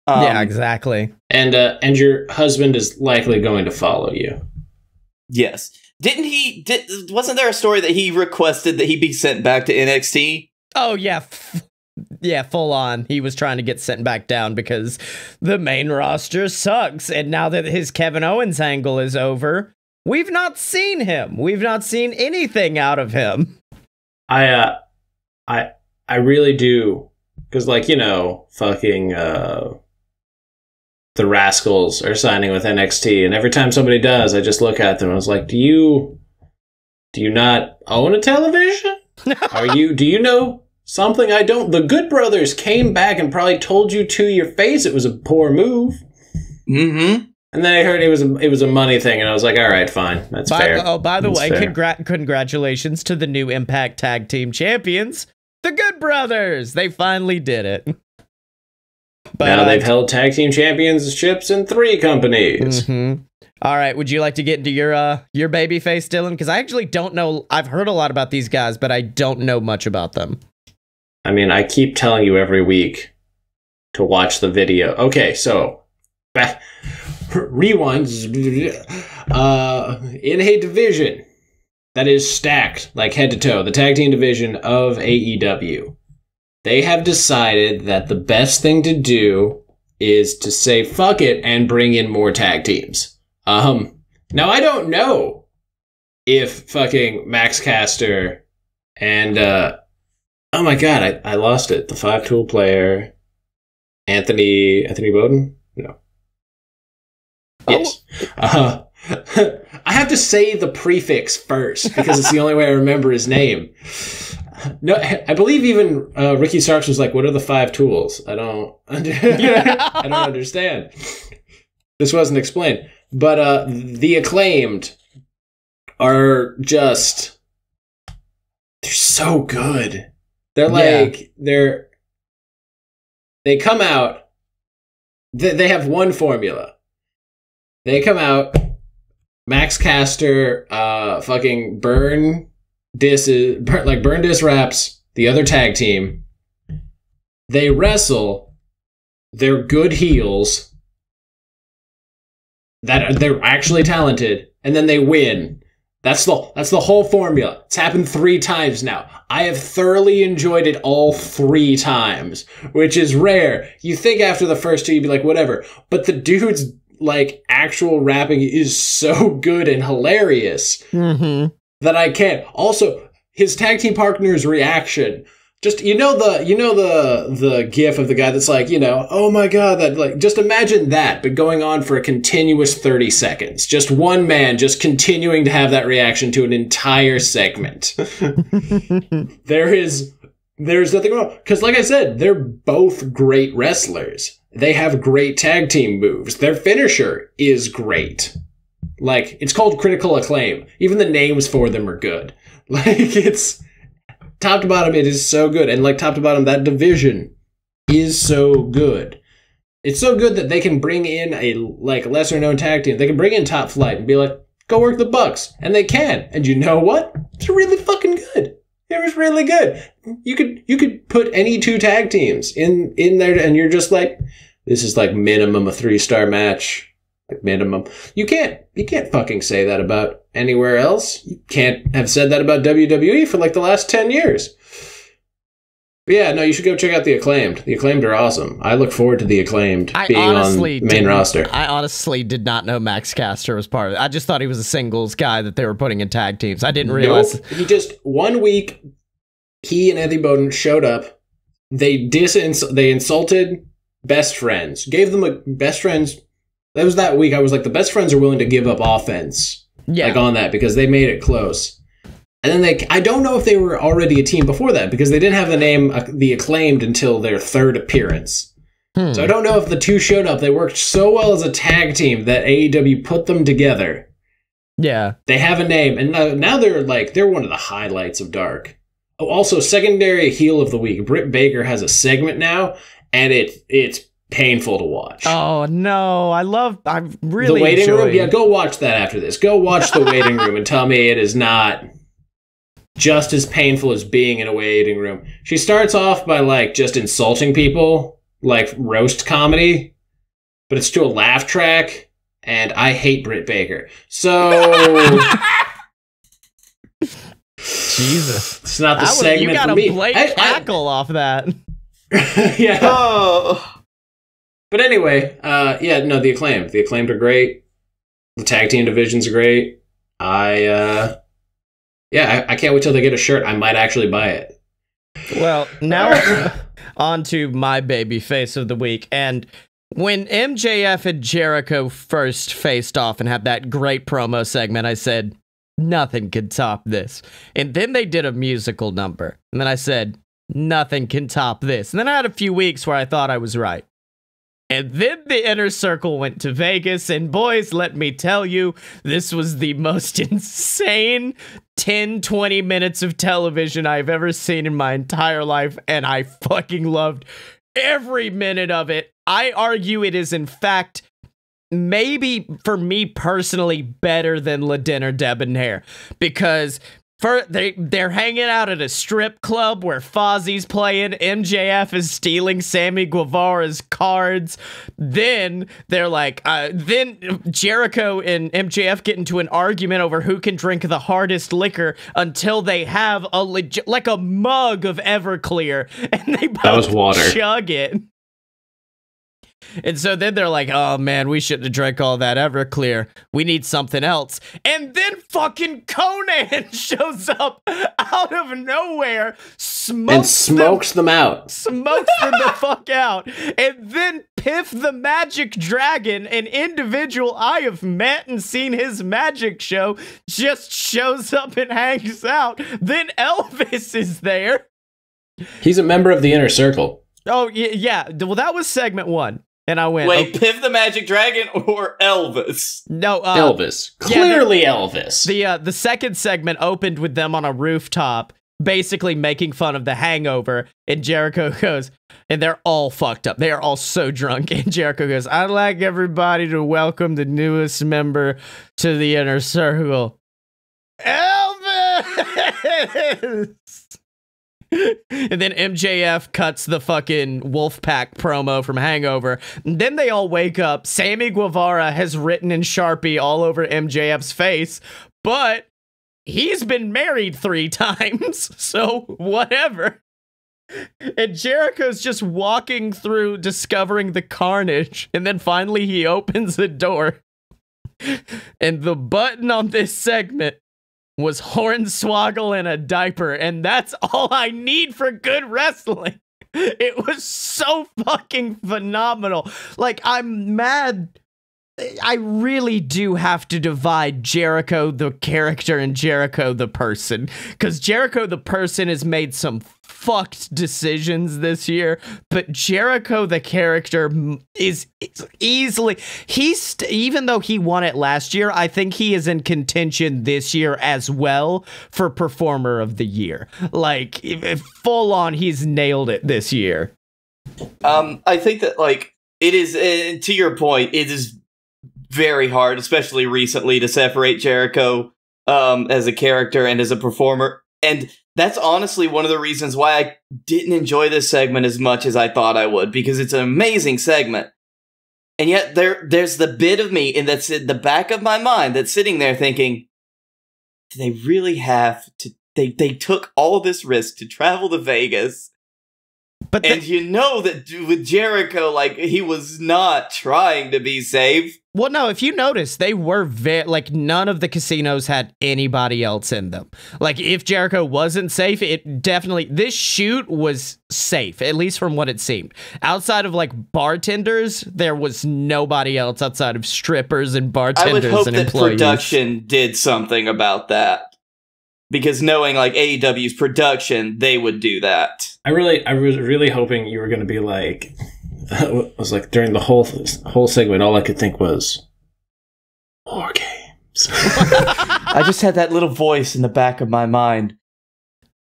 Yeah, exactly. And your husband is likely going to follow you. Yes. Wasn't there a story that he requested that he be sent back to NXT? Oh, yeah. Yeah, full on. He was trying to get sent back down because the main roster sucks. And now that his Kevin Owens angle is over, we've not seen him. We've not seen anything out of him. I really do, because like, you know, fucking the Rascals are signing with NXT, and every time somebody does, I just look at them and I was like, do you not own a television? Do you know something I don't? The Good Brothers came back and probably told you to your face it was a poor move. Mm-hmm. And then I heard it was a money thing, and I was like, all right, fine. That's fair. Oh, by the way, congratulations to the new Impact Tag Team Champions, the Good Brothers. They finally did it. But now they've held Tag Team Championships in 3 companies. Mm-hmm. All right, would you like to get into your babyface, Dylan? Because I actually don't know. I've heard a lot about these guys, but I don't know much about them. I mean, I keep telling you every week to watch the video. Okay, so rewind. In a division that is stacked like head to toe, the tag team division of AEW, they have decided that the best thing to do is to say fuck it and bring in more tag teams. Now I don't know if fucking Max Caster and oh my god, I lost it. The 5-tool player, Anthony Bowden? No. Yes. I have to say the prefix first because it's the only way I remember his name. No, I believe even Ricky Starks was like, "What are the 5 tools?" I don't understand. This wasn't explained, but the Acclaimed are just they're so good. They're like they come out. They have one formula. They come out, Max Caster, fucking burn dis raps the other tag team. They wrestle. They're good heels. They're actually talented, and then they win. That's the whole formula. It's happened 3 times now. I have thoroughly enjoyed it all 3 times, which is rare. You think after the first 2 you'd be like, whatever, but the dude's like actual rapping is so good and hilarious that I can't. Also, his tag team partner's reaction, just you know the gif of the guy that's like, you know, oh my god, that like, just imagine that, but going on for a continuous 30 seconds. Just one man just continuing to have that reaction to an entire segment. There's nothing wrong, because like I said, they're both great wrestlers. They have great tag team moves. Their finisher is great. Like, it's called Critical Acclaim. Even the names for them are good. Like, it's top to bottom, it is so good. And like top to bottom, that division is so good. It's so good that they can bring in a like lesser known tag team. They can bring in Top Flight and be like, go work the Bucks. And they can. And you know what? It's really fucking good. It was really good. You could put any 2 tag teams in there, and you're just like, this is like minimum a 3-star match, like minimum. You can't fucking say that about anywhere else. You can't have said that about WWE for like the last 10 years. But yeah, no, you should go check out The Acclaimed. The Acclaimed are awesome. I look forward to The Acclaimed being on the main roster. I honestly did not know Max Caster was part of it. I just thought he was a singles guy that they were putting in tag teams. I didn't realize. Nope. He just, 1 week, he and Anthony Bowden showed up. They insulted best friends. Gave them a best friends. That was that week. I was like, the best friends are willing to give up offense. Yeah. Like on that, because they made it close. And then I don't know if they were already a team before that, because they didn't have the name The Acclaimed until their third appearance. So I don't know if the two showed up. They worked so well as a tag team that AEW put them together. Yeah. They have a name, and now they're one of the highlights of Dark. Oh, also, secondary heel of the week. Britt Baker has a segment now, and it's painful to watch. Oh no, I'm really The Waiting enjoying. Room. Yeah, go watch that after this. Go watch The Waiting Room and tell me it is not just as painful as being in a waiting room. She starts off by like just insulting people, like roast comedy, but it's to a laugh track, and I hate Britt Baker. So Jesus, it's not the segment for me. You got a Blake cackle off that. Yeah. Oh. But anyway, The Acclaimed. The Acclaimed are great. The tag team divisions are great. I can't wait till they get a shirt. I might actually buy it. Well, now on to my baby face of the week. And when MJF and Jericho first faced off and had that great promo segment, I said, nothing could top this. And then they did a musical number. And then I said, nothing can top this. And then I had a few weeks where I thought I was right. And then the Inner Circle went to Vegas, and boys, let me tell you, this was the most insane 10-20 minutes of television I've ever seen in my entire life, and I fucking loved every minute of it. I argue it is, in fact, maybe, for me personally, better than Le Dinner Debonair, because they're hanging out at a strip club where Fozzie's playing. MJF is stealing Sammy Guevara's cards. Then they're like, then Jericho and MJF get into an argument over who can drink the hardest liquor until they have a mug of Everclear, and they both chug it. And so then they're like, oh man, we shouldn't have drank all that Everclear. We need something else. And then fucking Conan shows up out of nowhere, smokes them out. Smokes them the fuck out. And then Piff the Magic Dragon, an individual I have met and seen his magic show, just shows up and hangs out. Then Elvis is there. He's a member of the Inner Circle. Oh, yeah. Well, that was segment 1. And I went, wait, Piff the Magic Dragon or Elvis? No, Elvis. Clearly Elvis. The second segment opened with them on a rooftop, basically making fun of The Hangover. And Jericho goes, and they're all fucked up. They are all so drunk. And Jericho goes, I'd like everybody to welcome the newest member to the Inner Circle, Elvis. And then MJF cuts the fucking Wolfpack promo from Hangover. And then they all wake up. Sammy Guevara has written in Sharpie all over MJF's face, but he's been married 3 times, so whatever. And Jericho's just walking through, discovering the carnage, and then finally he opens the door. And the button on this segment was Hornswoggle in a diaper, and that's all I need for good wrestling. It was so fucking phenomenal. Like, I'm mad. I really do have to divide Jericho the character and Jericho the person, because Jericho the person has made some fucked decisions this year, but Jericho the character is easily, even though he won it last year, I think he is in contention this year as well for Performer of the Year. Like, full on, he's nailed it this year. I think that, like, it is, to your point, it is very hard, especially recently, to separate Jericho as a character and as a performer. And that's honestly one of the reasons why I didn't enjoy this segment as much as I thought I would, because it's an amazing segment. And yet there's the bit of me, and that's in the back of my mind, that's sitting there thinking, do they really have to? They took all of this risk to travel to Vegas And you know that with Jericho, like, he was not trying to be safe. Well, no, if you notice, they were like, none of the casinos had anybody else in them. Like, if Jericho wasn't safe, it definitely, this shoot was safe, at least from what it seemed. Outside of, like, bartenders, there was nobody else outside of strippers and bartenders and employees. I would hope that production did something about that. Because knowing, like, AEW's production, they would do that. I was really hoping you were going to be like, it was like during the whole segment, all I could think was, War Games. I just had that little voice in the back of my mind.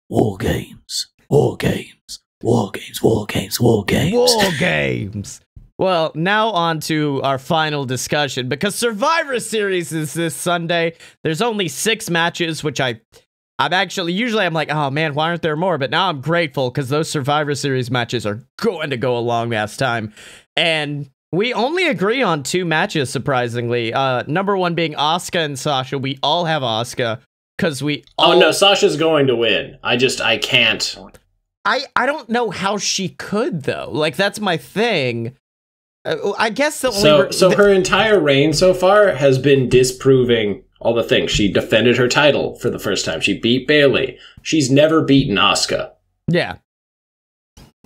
War Games, War Games, War Games, War Games, War Games. War Games. Well, now on to our final discussion, because Survivor Series is this Sunday. There's only 6 matches, which I'm actually, usually I'm like, oh man, why aren't there more? But now I'm grateful because those Survivor Series matches are going to go a long ass time. And we only agree on 2 matches, surprisingly. Number 1 being Asuka and Sasha. We all have Asuka because we all... Oh no, Sasha's going to win. I can't. I don't know how she could, though. Like, that's my thing. I guess the only... So her entire reign so far has been disproving all the things. She defended her title for the first time. She beat Bayley. She's never beaten Asuka. Yeah.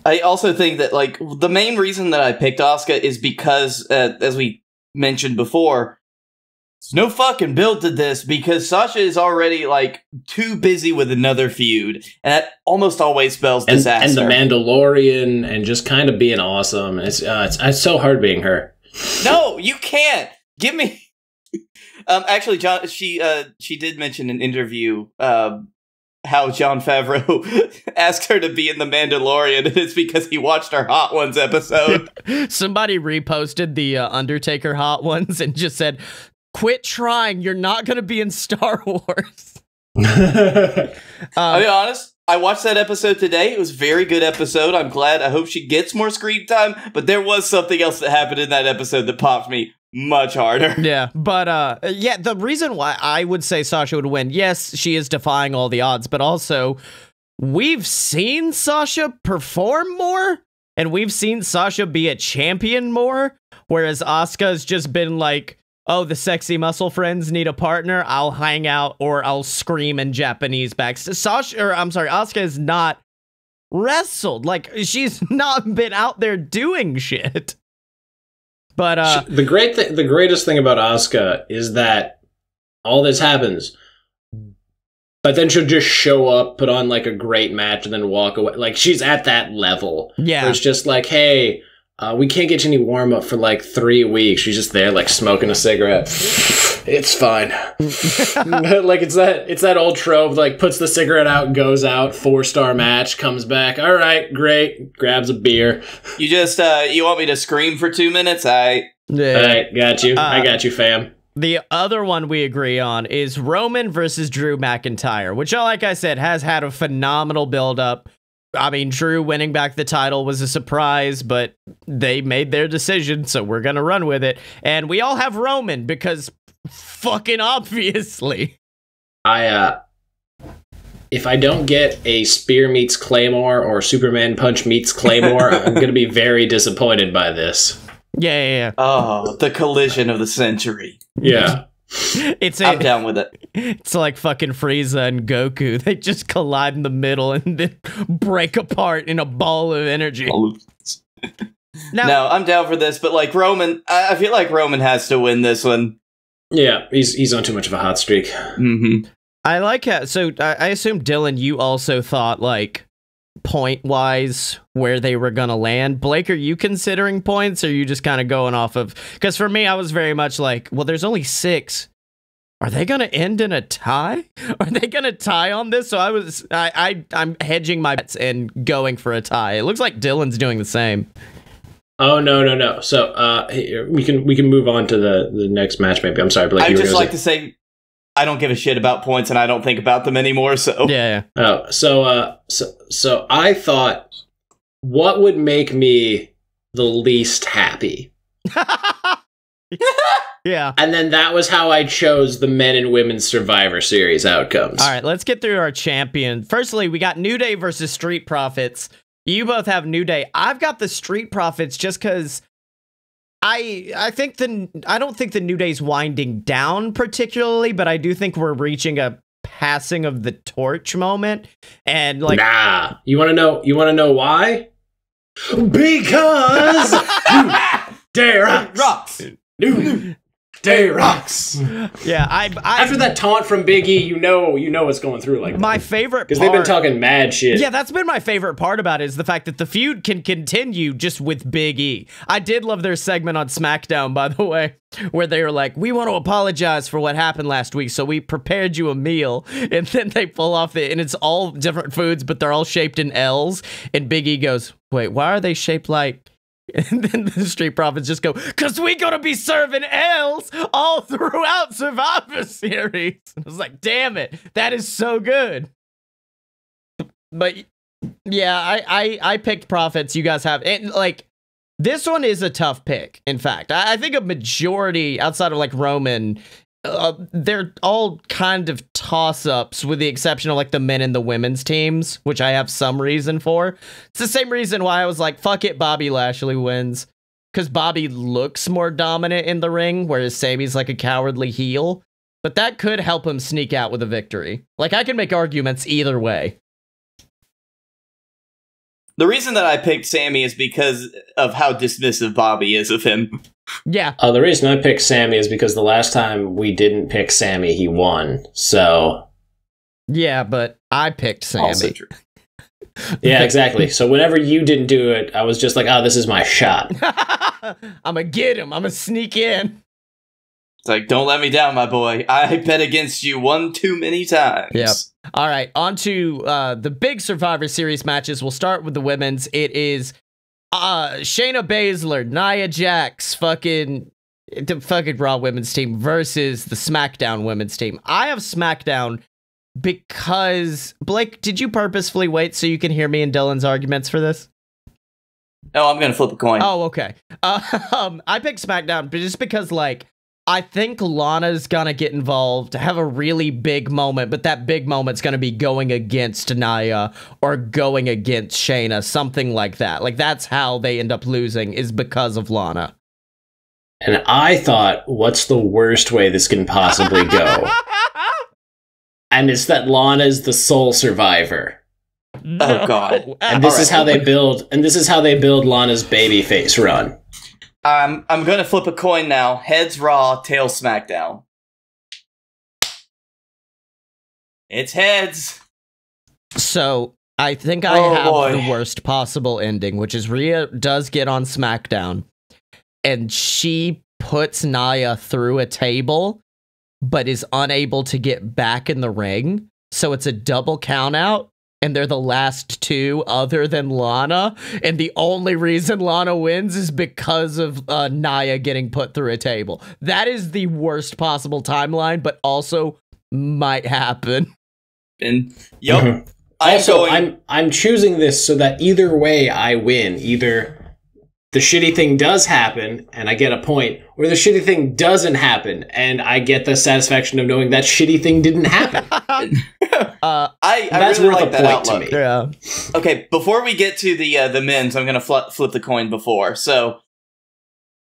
I also think that, like, the main reason that I picked Asuka is because, as we mentioned before, there's no fucking build to this because Sasha is already, like, too busy with another feud. And that almost always spells disaster. And the Mandalorian and just kind of being awesome. It's so hard being her. No, you can't. Give me... Actually, John, she did mention in an interview how Jon Favreau asked her to be in The Mandalorian, and it's because he watched our Hot Ones episode. Somebody reposted the Undertaker Hot Ones and just said, "Quit trying. You're not going to be in Star Wars." I'll be honest. I watched that episode today. It was a very good episode. I'm glad. I hope she gets more screen time. But there was something else that happened in that episode that popped me much harder. Yeah, but yeah, the reason why I would say Sasha would win, yes, she is defying all the odds, but also we've seen Sasha perform more, and we've seen Sasha be a champion more, whereas Asuka's just been like, oh, the sexy muscle friends need a partner, I'll hang out or I'll scream in Japanese back. Asuka has not wrestled. Like, she's not been out there doing shit. But the greatest thing about Asuka is that all this happens, but then she'll just show up, put on like a great match, and then walk away. Like, she's at that level. Yeah, where it's just like, hey, we can't get you any warm up for like 3 weeks. She's just there, like smoking a cigarette. It's fine. Like, it's that old trope. Like, puts the cigarette out, goes out, 4-star match, comes back. All right, great. Grabs a beer. You just you want me to scream for 2 minutes? Yeah. All right, got you. I got you, fam. The other one we agree on is Roman versus Drew McIntyre, which, like I said, has had a phenomenal build-up. I mean, Drew winning back the title was a surprise, but they made their decision, so we're going to run with it. And we all have Roman because fucking obviously. If I don't get a Spear meets Claymore or Superman Punch meets Claymore, I'm going to be very disappointed by this. Yeah. Oh, the collision of the century. Yeah. I'm down with it. It's like fucking Frieza and Goku. They just collide in the middle and then break apart in a ball of energy. No, I'm down for this, but like Roman, I feel like Roman has to win this one. Yeah, he's on too much of a hot streak. Mm-hmm. I like how, so I assume, Dylan, you also thought, like, point-wise where they were gonna land. Blake, are you considering points, or are you just kind of going off of... Because for me, I was very much like, well, there's only 6. Are they gonna end in a tie? Are they gonna tie on this? So I'm hedging my bets and going for a tie. It looks like Dylan's doing the same. Oh, no. So we can move on to the next match, maybe. I'm sorry, Blake. I'd just like to say, I don't give a shit about points, and I don't think about them anymore. So yeah. Oh, so I thought, what would make me the least happy? Yeah. And then that was how I chose the men and women's Survivor Series outcomes. All right, let's get through our champion. Firstly, we got New Day versus Street Profits. You both have New Day. I've got the Street Profits just because I don't think the New Day's winding down particularly, but I do think we're reaching a passing of the torch moment. And like, nah, you want to know why? Because New Day rocks. New Day rocks. Yeah, I after that taunt from Big E, you know what's going through. Like my favorite because they've been talking mad shit. Yeah, that's been my favorite part about it is the fact that the feud can continue just with Big E. I did love their segment on SmackDown, by the way, where they were like, "We want to apologize for what happened last week, so we prepared you a meal," and then they pull off and it's all different foods, but they're all shaped in L's, and Big E goes, "Wait, why are they shaped like?" And then the Street Profits just go, "'Cause we gonna be serving L's all throughout Survivor Series." I was like, damn it, that is so good. But yeah, I picked Profits. You guys have, and like, this one is a tough pick. In fact, I think a majority outside of like Roman, they're all kind of toss-ups with the exception of like the men and the women's teams, which I have some reason for. It's the same reason why I was like, fuck it, Bobby Lashley wins. Because Bobby looks more dominant in the ring, whereas Sami's like a cowardly heel. But that could help him sneak out with a victory. Like, I can make arguments either way. The reason that I picked Sami is because of how dismissive Bobby is of him. Yeah. The reason I picked Sami is because the last time we didn't pick Sami, he won. So. Yeah, but I picked Sami. Also true. Yeah, exactly. So whenever you didn't do it, I was just like, oh, this is my shot. I'm gonna get him. I'm gonna sneak in. It's like, don't let me down, my boy. I bet against you one too many times. Yep. All right, on to the big Survivor Series matches. We'll start with the women's. It is Shayna Baszler, Nia Jax, the fucking Raw women's team versus the SmackDown women's team. I have SmackDown because, Blake, did you purposefully wait so you can hear me and Dylan's arguments for this? No, I'm going to flip a coin. Oh, okay. I picked SmackDown just because, like, I think Lana's gonna get involved, have a really big moment, but that big moment's gonna be going against Nia or going against Shayna, something like that. Like, that's how they end up losing, is because of Lana. And I thought, what's the worst way this can possibly go? And it's that Lana's the sole survivor. No. Oh, God. And this is how they build, Lana's babyface run. I'm going to flip a coin now. Heads Raw, tails SmackDown. It's heads. So, I think I have the worst possible ending, which is Rhea does get on SmackDown, and she puts Nia through a table, but is unable to get back in the ring. So it's a double count out. And they're the last two other than Lana. And the only reason Lana wins is because of Nia getting put through a table. That is the worst possible timeline, but also might happen. And yep. I'm choosing this so that either way I win. Either the shitty thing does happen and I get a point, or the shitty thing doesn't happen and I get the satisfaction of knowing that shitty thing didn't happen. I that's really worth like a that point outlook. to me. Yeah. Okay, before we get to the men's, I'm going to flip the coin before. So,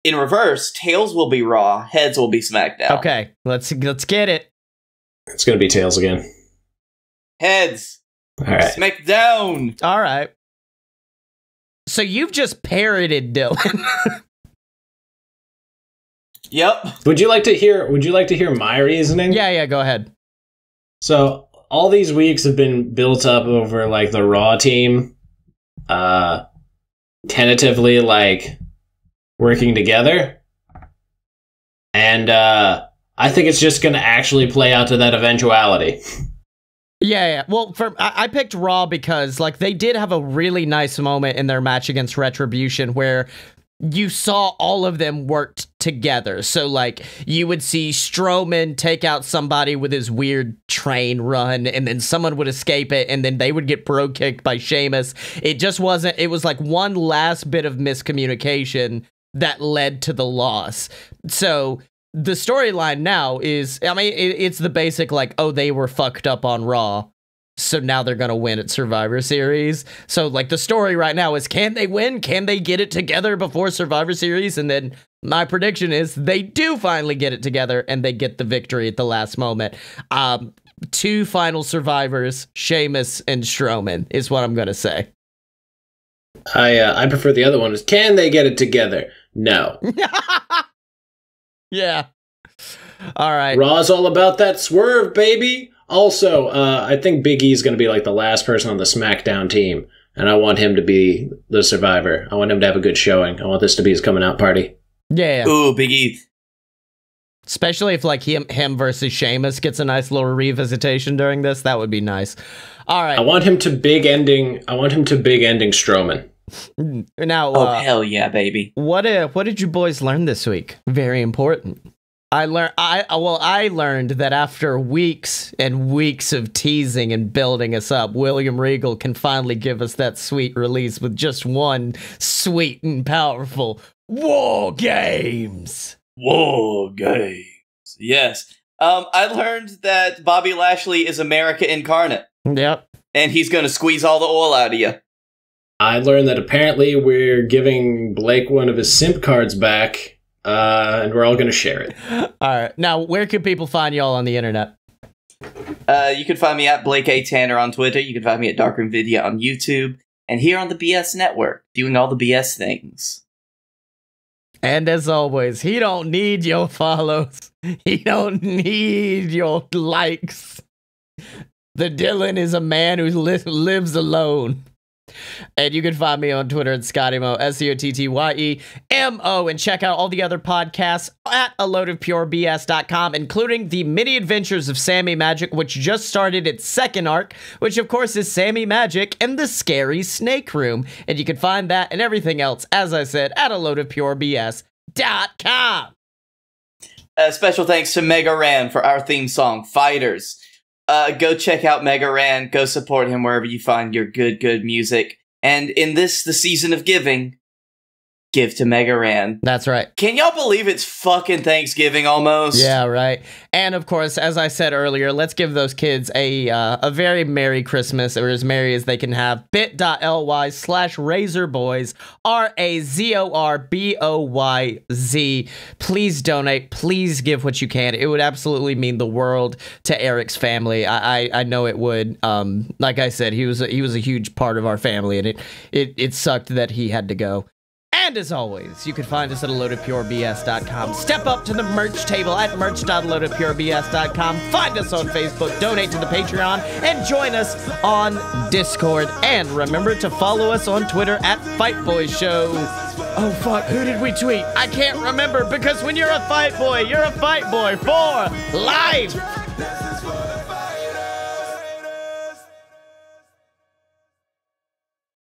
in reverse, tails will be Raw, heads will be SmackDown. Okay, let's get it. It's going to be tails again. Heads. All right. SmackDown. All right. So you've just parroted Dylan. Yep. Would you like to hear my reasoning? Yeah, go ahead. So all these weeks have been built up over like the Raw team tentatively like working together. And I think it's just going to actually play out to that eventuality. Yeah. Well, I picked Raw because like they did have a really nice moment in their match against Retribution where you saw all of them worked together. So like you would see Strowman take out somebody with his weird train run, and then someone would escape it, and then they would get bro kicked by Sheamus. It just wasn't. It was like one last bit of miscommunication that led to the loss. So the storyline now is, I mean, it's the basic like, oh, they were fucked up on Raw. So now they're going to win at Survivor Series. So, like, the story right now is, can they win? Can they get it together before Survivor Series? And then my prediction is they do finally get it together and they get the victory at the last moment. 2 final survivors, Sheamus and Strowman, is what I'm going to say. I prefer the other one. Is can they get it together? No. Yeah. All right. Raw's all about that swerve, baby. Also, I think Big E is going to be like the last person on the SmackDown team, and I want him to be the survivor. I want him to have a good showing. I want this to be his coming out party. Yeah. Ooh, Big E. Especially if like him versus Sheamus gets a nice little revisitation during this, that would be nice. All right. I want him to big ending Strowman. Now, oh hell yeah, baby! What did you boys learn this week? Very important. I learned that after weeks and weeks of teasing and building us up, William Regal can finally give us that sweet release with just one sweet and powerful War Games. War Games. Yes. I learned that Bobby Lashley is America incarnate. Yep. And he's going to squeeze all the oil out of you. I learned that apparently we're giving Blake one of his simp cards back. And we're all going to share it. All right. Now, where can people find y'all on the internet? You can find me at Blake A. Tanner on Twitter. You can find me at Darkroom Video on YouTube. And here on the BS Network, doing all the BS things. And as always, he don't need your follows. He don't need your likes. The Dylan is a man who lives alone. And you can find me on Twitter at Scottye Moore, SCOTTYEMO, and check out all the other podcasts at aloadofpurebs.com, including the mini adventures of Sammy Magic, which just started its second arc, which of course is Sammy Magic and the Scary Snake Room. And you can find that and everything else, as I said, at aloadofpurebs.com. Special thanks to Mega Ran for our theme song, Fighters. Go check out Mega Ran. Go support him wherever you find your good music. And in this, the season of giving, give to Mega Ran. That's right. Can y'all believe it's fucking Thanksgiving almost? Yeah, right. And of course, as I said earlier, let's give those kids a very Merry Christmas, or as merry as they can have. bit.ly/Razorboyz, RAZORBOYZ. Please donate. Please give what you can. It would absolutely mean the world to Eric's family. I know it would. Like I said, he was a huge part of our family, and it sucked that he had to go. And as always, you can find us at aloadofpurebs.com. Step up to the merch table at merch.aloadofpurebs.com. Find us on Facebook, donate to the Patreon, and join us on Discord. And remember to follow us on Twitter at FightBoyShow. Oh, fuck, who did we tweet? I can't remember, because when you're a fight boy, you're a fight boy for life.